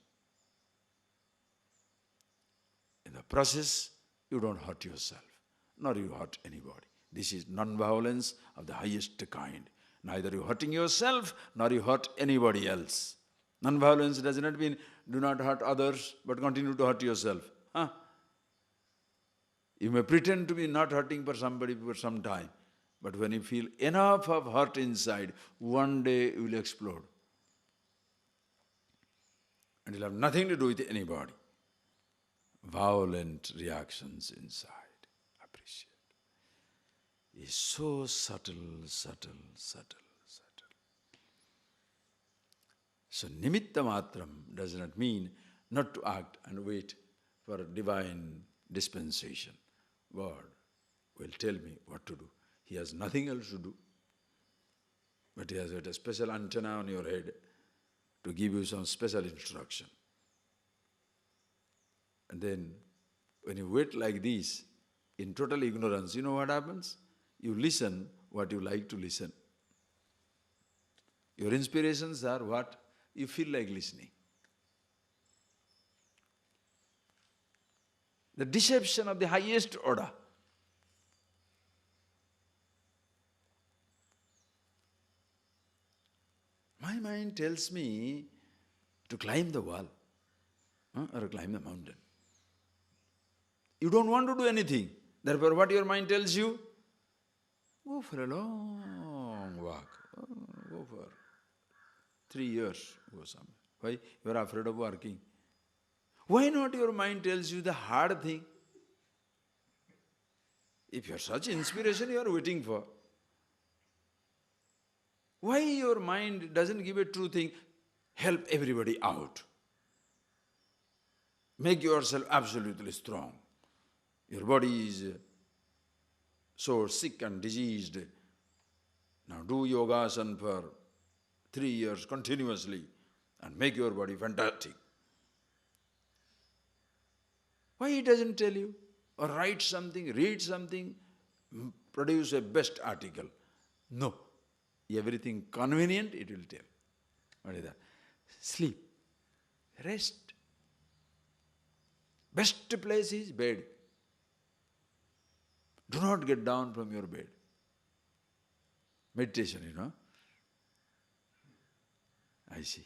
In the process, you don't hurt yourself, nor you hurt anybody. This is non-violence of the highest kind. Neither you hurting yourself, nor you hurt anybody else. Non-violence does not mean do not hurt others, but continue to hurt yourself. Huh? You may pretend to be not hurting for somebody for some time, but when you feel enough of hurt inside, one day you will explode. And you'll have nothing to do with anybody. Violent reactions inside. Appreciate. Is so subtle, subtle, subtle, subtle. So nimitta matram does not mean not to act and wait for a divine dispensation. God will tell me what to do. He has nothing else to do. But He has got a special antenna on your head to give you some special instruction. And then, when you wait like this, in total ignorance, you know what happens? You listen what you like to listen. Your inspirations are what you feel like listening. The deception of the highest order. My mind tells me to climb the wall or climb the mountain. You don't want to do anything. Therefore, what your mind tells you? Go for a long walk. Go for 3 years. Go somewhere. Why? You are afraid of working. Why not your mind tells you the hard thing? If you have such inspiration you are waiting for. Why your mind doesn't give a true thing? Help everybody out. Make yourself absolutely strong. Your body is so sick and diseased. Now do yogasana for 3 years continuously and make your body fantastic. Why he doesn't tell you? Or write something, read something, produce a best article. No. Everything convenient it will tell. What is that? Sleep. Rest. Best place is bed. Do not get down from your bed. Meditation, you know. I see.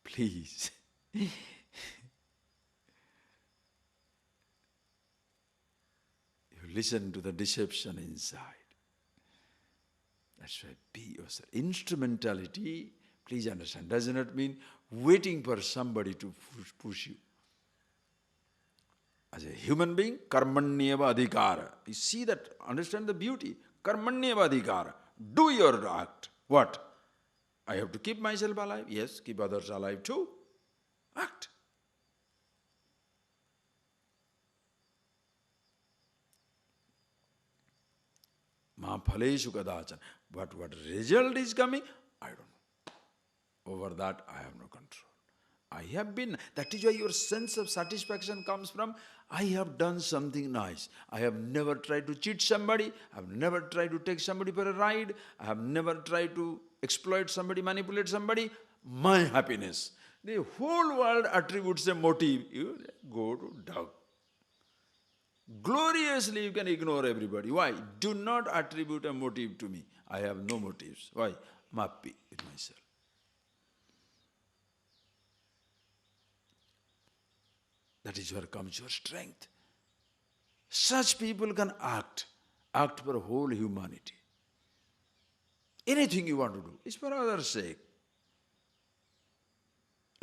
Please. You listen to the deception inside. That's why be yourself. Instrumentality, please understand, does not mean waiting for somebody to push you. As a human being, karmanyeva adhikara. You see that, understand the beauty. Karmanyeva adhikara. Do your act. What? I have to keep myself alive? Yes, keep others alive too. Act. Ma phaleshu kadachan. But what result is coming? I don't know. Over that I have no control. I have been, that is why your sense of satisfaction comes from, I have done something nice. I have never tried to cheat somebody. I have never tried to take somebody for a ride. I have never tried to exploit somebody, manipulate somebody. My happiness. The whole world attributes a motive. You go to dog. Gloriously you can ignore everybody. Why? Do not attribute a motive to me. I have no motives. Why? I'm happy with myself. That is where comes your strength. Such people can act for whole humanity. Anything you want to do is for others' sake.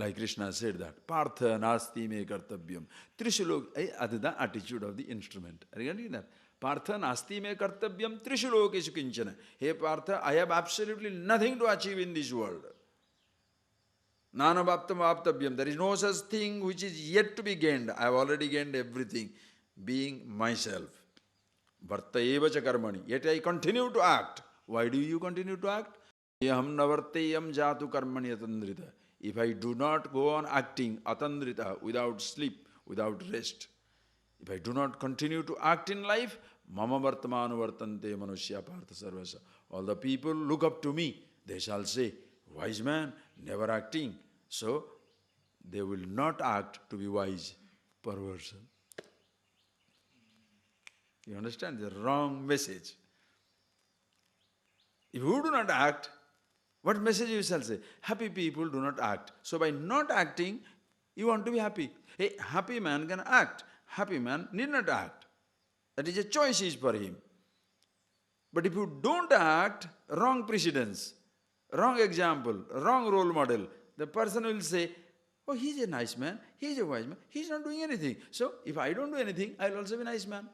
Like Krishna said that, Partha nasti me kartavyam. Trishulok, that is the attitude of the instrument. Are you getting that? Partha nasti me kartavyam trishulokeshu kinchana. Hey Partha, I have absolutely nothing to achieve in this world. Nanabhaptam aptavyam. There is no such thing which is yet to be gained. I have already gained everything, being myself. Varta eva cha karmani. Yet I continue to act. Why do you continue to act? Yaham navarteyam jatu karmani atandrita. If I do not go on acting atandrita, without sleep, without rest, if I do not continue to act in life, mama vartamanu vartante manushya partha sarvasa. All the people look up to me. They shall say, wise man, never acting. So, they will not act to be wise. Perversion. You understand? The wrong message. If you do not act, what message you shall say? Happy people do not act. So by not acting, you want to be happy. A happy man can act. Happy man need not act. That is a choice is for him. But if you don't act, wrong precedence, wrong example, wrong role model, the person will say, oh, he's a nice man, he's a wise man, he's not doing anything. So if I don't do anything, I'll also be a nice man.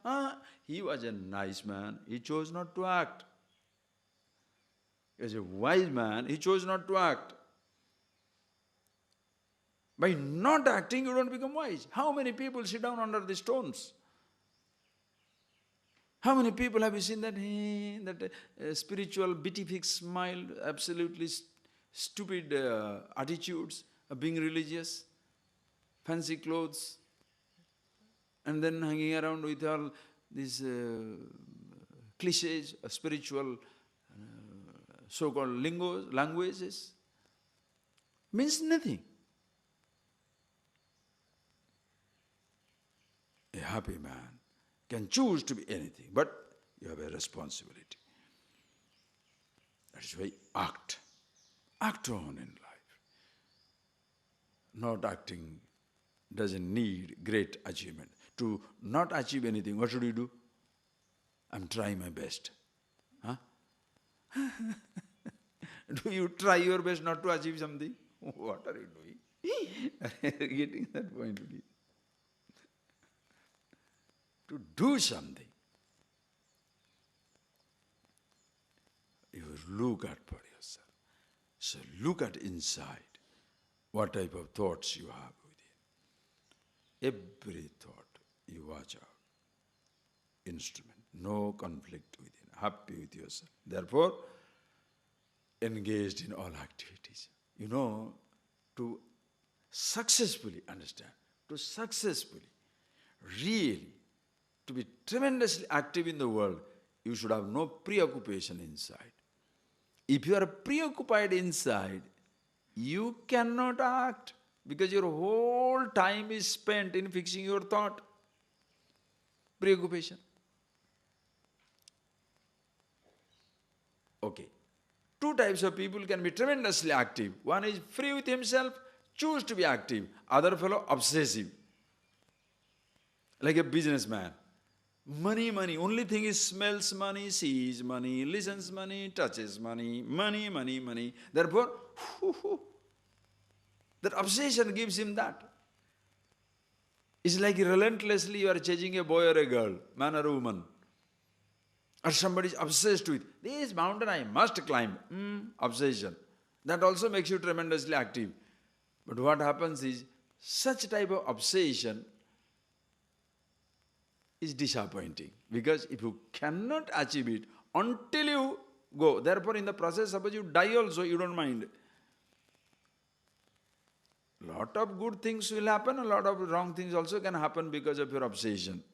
He was a nice man, he chose not to act. As a wise man, he chose not to act. By not acting, you don't become wise. How many people sit down under the stones? How many people have you seen that spiritual beatific smile, absolutely stupid attitudes of being religious, fancy clothes, and then hanging around with all these cliches of spiritual so-called languages? Means nothing. A happy man can choose to be anything, but you have a responsibility. That is why act. Act on in life. Not acting doesn't need great achievement. To not achieve anything, what should you do? I'm trying my best. Huh? Do you try your best not to achieve something? What are you doing? Getting that point? To do something. You look at for yourself. So look at inside. What type of thoughts you have within. Every thought you watch out. Instrument. No conflict within. Happy with yourself. Therefore, engaged in all activities. You know, to successfully understand, to successfully, really, to be tremendously active in the world, you should have no preoccupation inside. If you are preoccupied inside, you cannot act because your whole time is spent in fixing your thought. Preoccupation. Okay. Two types of people can be tremendously active. One is free with himself, choose to be active. Other fellow, obsessive. Like a businessman. Money, money. Only thing is smells money, sees money, listens money, touches money, money, money, money. Therefore, that obsession gives him that. It's like relentlessly you are chasing a boy or a girl, man or a woman. Or somebody is obsessed with, this mountain I must climb. Obsession. That also makes you tremendously active. But what happens is, such type of obsession is disappointing. Because if you cannot achieve it until you go, therefore in the process, suppose you die also, you don't mind. Lot of good things will happen, a lot of wrong things also can happen because of your obsession.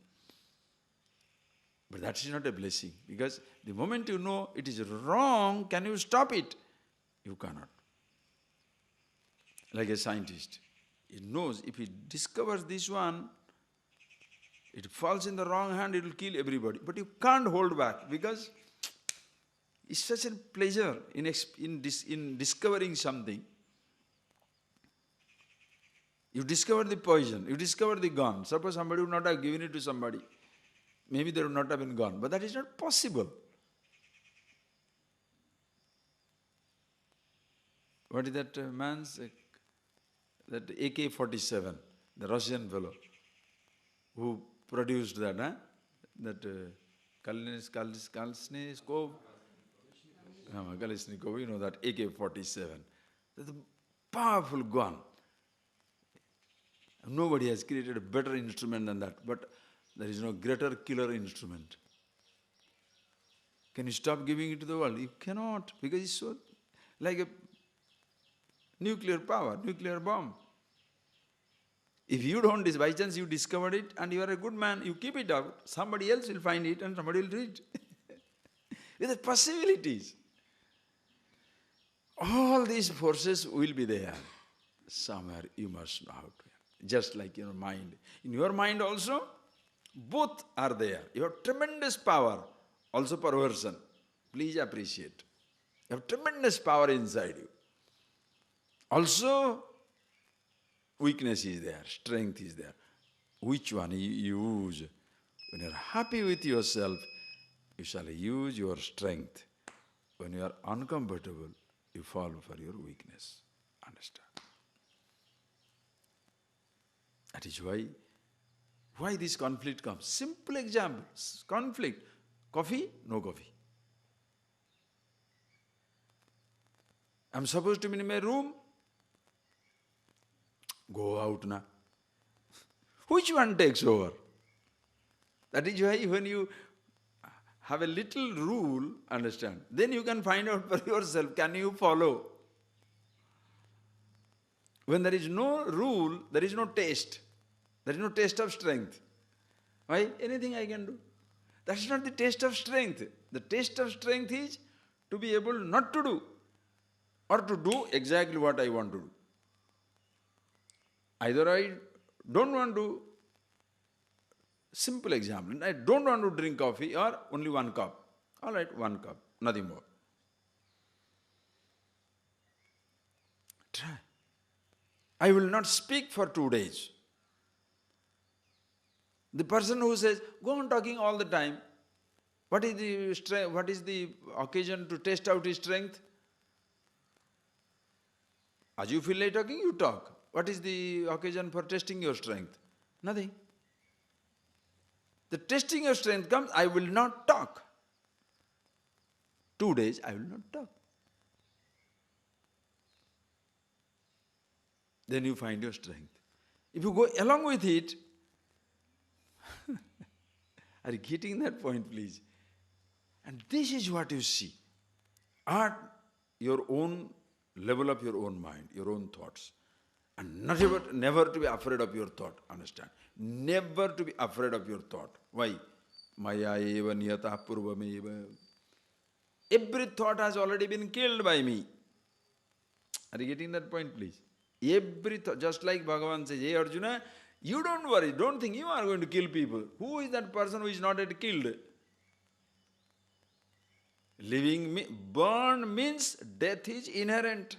But that is not a blessing, because the moment you know it is wrong, can you stop it? You cannot. Like a scientist, he knows if he discovers this one, it falls in the wrong hand, it will kill everybody. But you can't hold back, because it's such a pleasure in discovering something. You discover the poison, you discover the gun. Suppose somebody would not have given it to somebody. Maybe they would not have been gone. But that is not possible. What is that man's that AK-47, the Russian fellow who produced that, Kalashnikov, Kalashnikov, you know that AK-47. That's a powerful gun. Nobody has created a better instrument than that, but there is no greater killer instrument. Can you stop giving it to the world? You cannot, because it's so like a nuclear power, nuclear bomb. If you don't, by chance you discovered it and you are a good man, you keep it out, somebody else will find it and somebody will read it. With the possibilities. All these forces will be there. Somewhere you must know how to. Just like your mind. In your mind also, both are there. You have tremendous power, also perversion. Please appreciate. You have tremendous power inside you. Also, weakness is there, strength is there. Which one you use? When you are happy with yourself, you shall use your strength. When you are uncomfortable, you fall for your weakness. Understand? That is why this conflict comes. Simple example, conflict. Coffee, no coffee. I'm supposed to be in my room. Go out now. Which one takes over? That is why when you have a little rule, understand, then you can find out for yourself, can you follow? When there is no rule, there is no taste. There is no taste of strength. Why? Anything I can do. That's not the taste of strength. The taste of strength is to be able not to do, or to do exactly what I want to do. Either I don't want to, simple example, I don't want to drink coffee or only 1 cup. All right, 1 cup, nothing more. Try. I will not speak for 2 days. The person who says, go on talking all the time, what is the occasion to test out his strength? As you feel like talking, you talk. What is the occasion for testing your strength? Nothing. The testing of strength comes, I will not talk. 2 days, I will not talk. Then you find your strength. If you go along with it, are you getting that point, please? And this is what you see. At your own level of your own mind, your own thoughts. And never to be afraid of your thought, understand? Never to be afraid of your thought. Why? Maya eva niyata purvameva. Every thought has already been killed by me. Are you getting that point, please? Every thought, just like Bhagavan says, hey Arjuna, you don't worry, don't think you are going to kill people. Who is that person who is not yet killed? Born means death is inherent.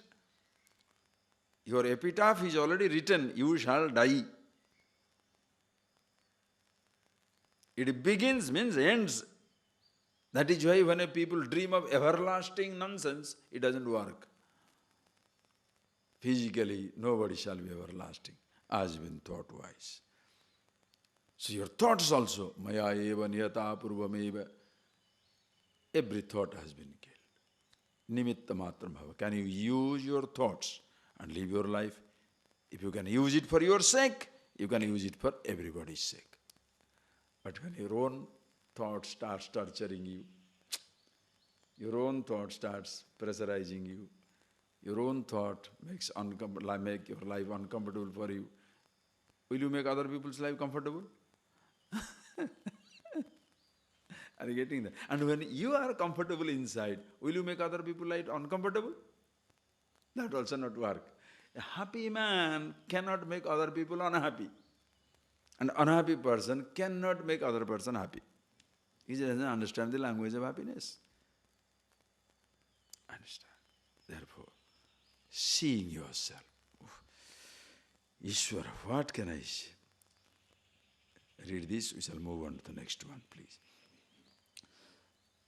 Your epitaph is already written, you shall die. It begins means ends. That is why when people dream of everlasting nonsense, it doesn't work. Physically, nobody shall be everlasting, as been thought wise. So your thoughts also, maya eva niyata purvameva, every thought has been killed. Nimitta matram bhava. Can you use your thoughts and live your life? If you can use it for your sake, you can use it for everybody's sake. But when your own thought starts torturing you, your own thought starts pressurizing you, your own thought make your life uncomfortable for you, will you make other people's life comfortable? Are you getting that? And when you are comfortable inside, will you make other people's life uncomfortable? That also not work. A happy man cannot make other people unhappy. An unhappy person cannot make other person happy. He doesn't understand the language of happiness. Understand? Therefore, seeing yourself. Ishwara, what can I say? Read this, we shall move on to the next one, please.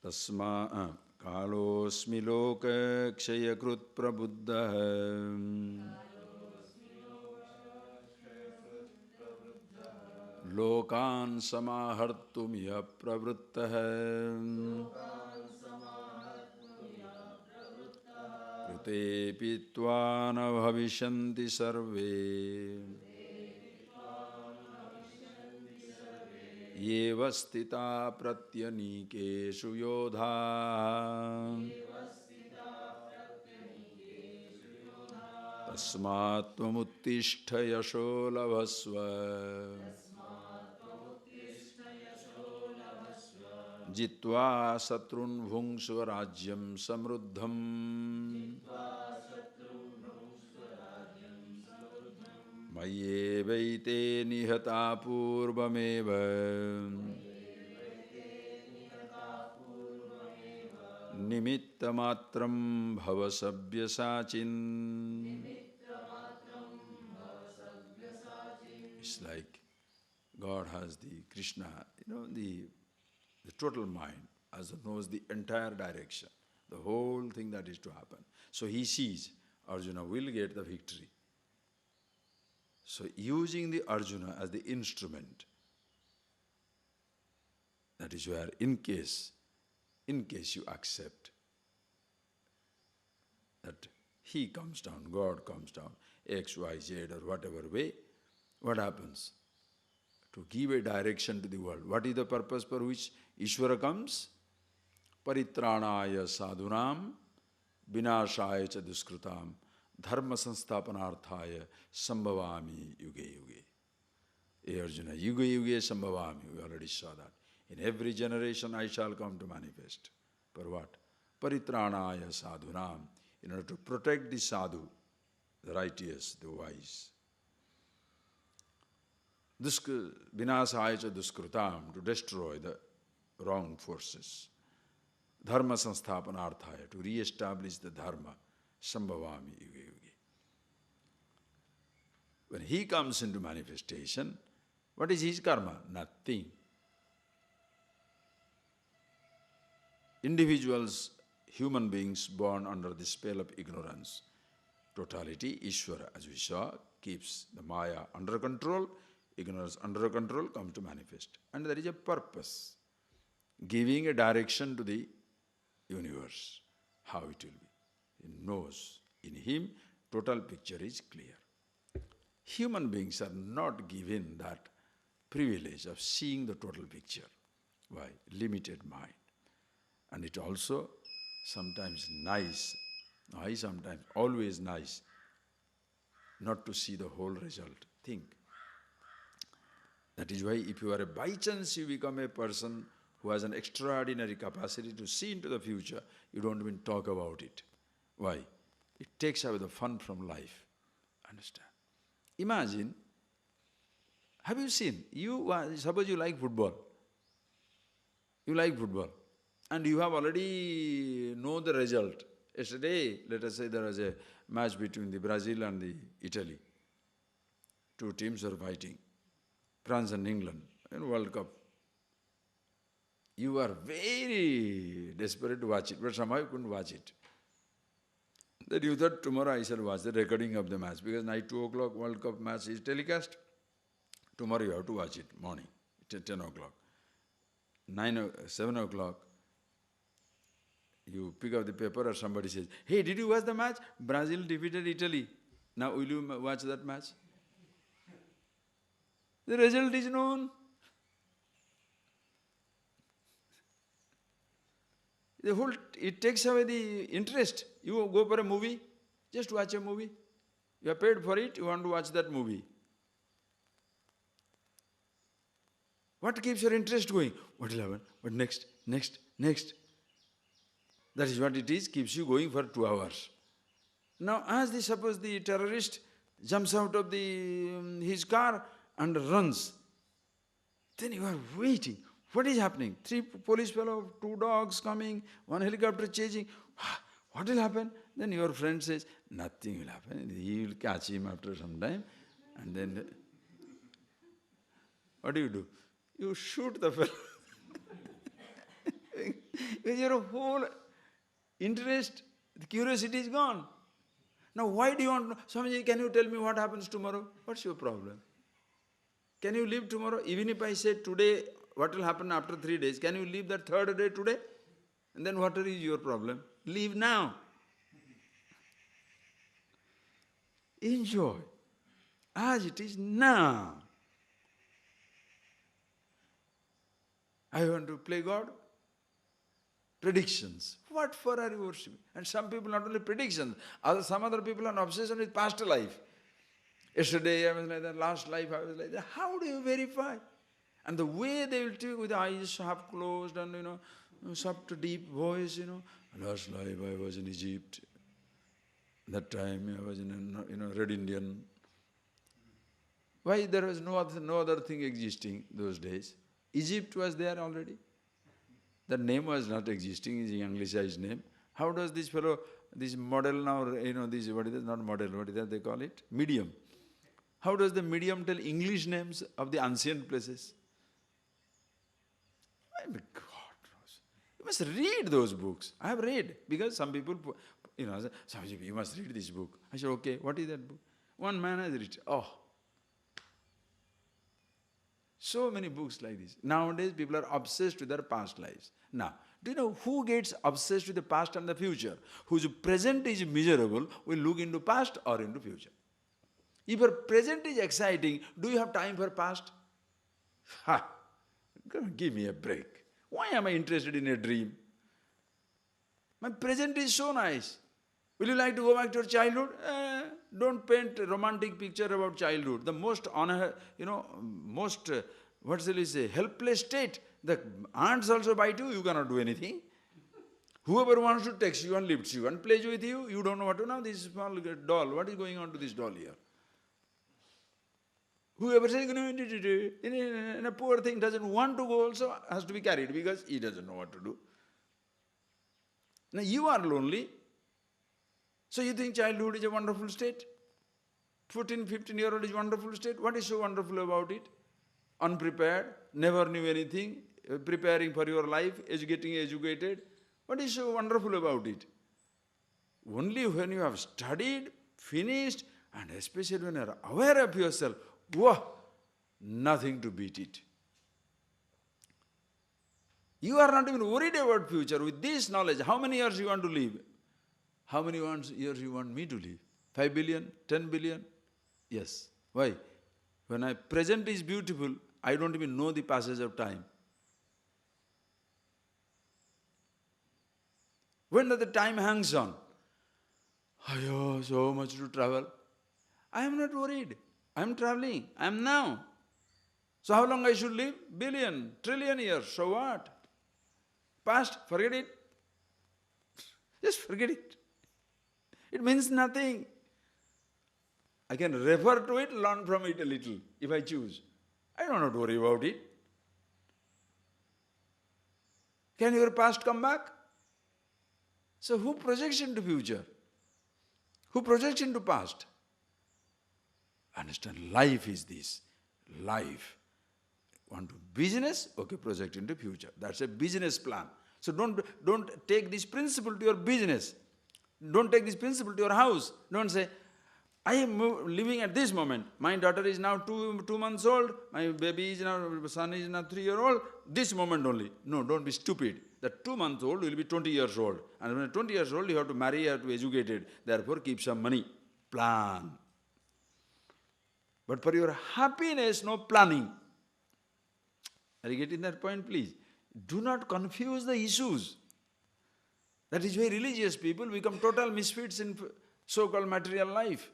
Tasma kalosmi loka kshayakrut prabuddha Lokan samahartumiya pravrittah krute pitva na bhavishanti sarve yeva stita pratyanikeshu yodha tasmat tvamuttishta yasho labhasva jitva satrun bhungsva rajyam samruddham mayyevaite nihata purvameva nimitta matram bhava sabhyasachin. It's like God has the Krishna, the total mind, as knows the entire direction, the whole thing that is to happen. So he sees Arjuna will get the victory. So using the Arjuna as the instrument, that is where in case you accept that he comes down, God comes down, X, Y, Z or whatever way, what happens? To give a direction to the world. What is the purpose for which Ishvara comes? Paritranaya sadhunam vinashaya cha duskrutam dharma sansthapanarthaya sambhavami yuge yuge. Hey Arjuna, yuge yuge sambhavami, we already saw that. In every generation I shall come to manifest. For what? Paritranaya sadhunam, in order to protect the sadhu, the righteous, the wise. Vinasaya cha duskrutam, to destroy the wrong forces. Dharma sansthapanarthaya, to re-establish the dharma. Sambhavami yuge yuge. When he comes into manifestation, what is his karma? Nothing. Individuals, human beings born under the spell of ignorance, totality, Ishvara, as we saw, keeps the Maya under control, ignorance under control, comes to manifest. And there is a purpose, giving a direction to the universe, how it will be. He knows. In him, total picture is clear. Human beings are not given that privilege of seeing the total picture. Why? Limited mind. And it also sometimes nice, sometimes always nice, not to see the whole result. Think. That is why if you are by chance you become a person who has an extraordinary capacity to see into the future, you don't even talk about it. Why? It takes away the fun from life. Understand? Imagine, have you seen, suppose you like football. You like football. And you have already know the result. Yesterday, let us say there was a match between the Brazil and the Italy. Two teams are fighting. France and England in World Cup. You are very desperate to watch it, but somehow you couldn't watch it. Then you thought tomorrow I shall watch the recording of the match, because night 2 o'clock World Cup match is telecast. Tomorrow you have to watch it, morning, 10 o'clock. 7 o'clock, you pick up the paper or somebody says, hey, did you watch the match? Brazil defeated Italy. Now will you watch that match? The result is known. It takes away the interest. You go for a movie, just watch a movie. You are paid for it, you want to watch that movie. What keeps your interest going? What will happen? What next? Next. That is what it is, keeps you going for 2 hours. Now, suppose the terrorist jumps out of his car and runs, then you are waiting. What is happening? 3 police fellows, 2 dogs coming, 1 helicopter chasing. What will happen? Then your friend says, nothing will happen. He will catch him after some time. And then, what do? You shoot the fellow. Because your whole interest, the curiosity is gone. Now why do you want to know? Swamiji, can you tell me what happens tomorrow? What's your problem? Can you leave tomorrow? Even if I say today, what will happen after 3 days? Can you leave that third day today? And then what is your problem? Leave now. Enjoy as it is now. I want to play God. Predictions. What for are you worshipping? And some people not only predictions, some other people are obsessed with past life. Yesterday I was like that, last life I was like that. How do you verify? And the way they will tell you with eyes half closed and soft deep voice, last life I was in Egypt. That time I was in Red Indian. Why there was no other thing existing those days? Egypt was there already. The name was not existing, is an anglicized name. How does this fellow, this model now, this, what is that, not model, what is that they call it? Medium. How does the medium tell English names of the ancient places? My God, you must read those books. I have read, because some people, Swamiji, you must read this book. I said, okay, what is that book? One man has written, so many books like this. Nowadays, people are obsessed with their past lives. Now, do you know who gets obsessed with the past and the future? Whose present is miserable will look into past or into future. If your present is exciting, do you have time for past? Give me a break. Why am I interested in a dream? My present is so nice. Will you like to go back to your childhood? Don't paint a romantic picture about childhood. The most, what shall we say, helpless state. The ants also bite you, you cannot do anything. Whoever wants to text you and lifts you and plays with you, you don't know what to know. This small doll, what is going on to this doll here? Whoever says, a poor thing doesn't want to go also has to be carried because he doesn't know what to do. Now you are lonely. So you think childhood is a wonderful state? 14, 15-year-old is a wonderful state? What is so wonderful about it? Unprepared, never knew anything, preparing for your life, getting educated. What is so wonderful about it? Only when you have studied, finished, and especially when you are aware of yourself, nothing to beat it. You are not even worried about future. With this knowledge, how many years you want to live? How many years you want me to live? 5 billion? 10 billion? Yes. Why? When my present is beautiful, I don't even know the passage of time. When the time hangs on, so much to travel. I am not worried. I am traveling. I am now. So how long I should live? Billion, trillion years. So what? Past, forget it. Just forget it. It means nothing. I can refer to it, learn from it a little, if I choose. I don't have to worry about it. Can your past come back? So who projects into future? Who projects into past? Understand, life is this. Life. Want to business? Okay, project into future. That's a business plan. So don't take this principle to your business. Don't take this principle to your house. Don't say, I am living at this moment. My daughter is now 2 months old. My baby is now, son is now 3-year-old. This moment only. No, don't be stupid. That 2 months old will be 20 years old. And when 20 years old, you have to marry, you have to be educated. Therefore, keep some money. Plan. But for your happiness, no planning. Are you getting that point, please? Do not confuse the issues. That is why religious people become total misfits in so-called material life.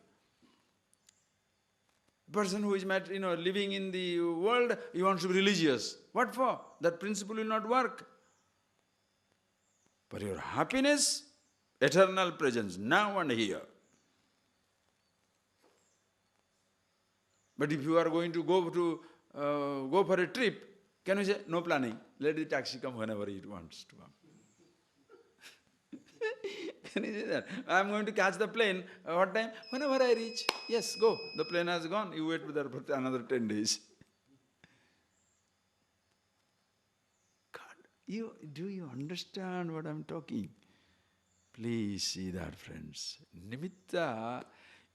Person who is living in the world, he wants to be religious. What for? That principle will not work. For your happiness, eternal presence, now and here. But if you are going to go for a trip, can you say, no planning, let the taxi come whenever it wants to come. Can you say that? I am going to catch the plane, what time? Whenever I reach. Yes, go. The plane has gone, you wait there for another 10 days. God, do you understand what I am talking? Please see that, friends. Nimitta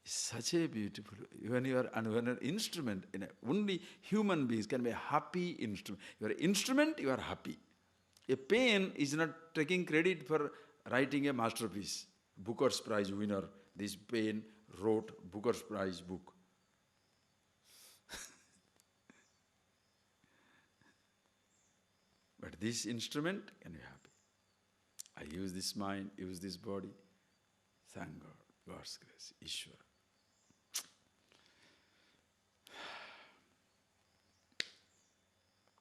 It's such a beautiful, when you are an instrument, only human beings can be a happy instrument. You are an instrument, you are happy. A pen is not taking credit for writing a masterpiece. Booker's Prize winner, this pen wrote Booker's Prize book. But this instrument can be happy. I use this mind, use this body. Thank God, God's grace, Ishvara.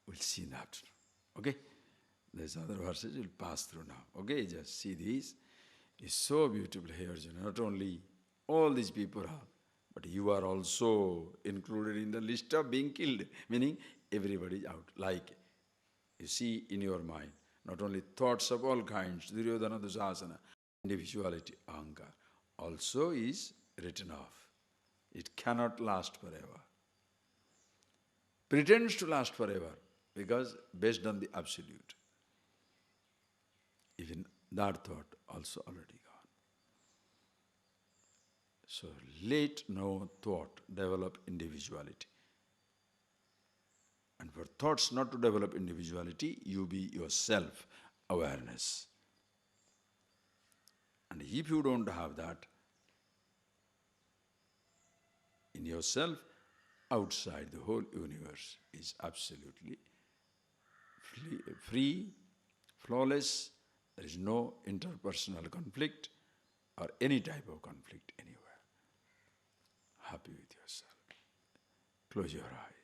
We'll see in the afternoon. Okay? There's other verses we'll pass through now. Okay, just see this. It's so beautiful here, Arjuna. Not only all these people are, but you are also included in the list of being killed. Meaning everybody is out. Like you see in your mind, not only thoughts of all kinds, Duryodhana, Dusasana, individuality, ahankar, also is written off. It cannot last forever. Pretends to last forever because based on the absolute. Even that thought also already gone. So let no thought develop individuality. And for thoughts not to develop individuality, you be yourself awareness. And if you don't have that in yourself, outside the whole universe is absolutely free, flawless. There is no interpersonal conflict or any type of conflict anywhere. Happy with yourself. Close your eyes.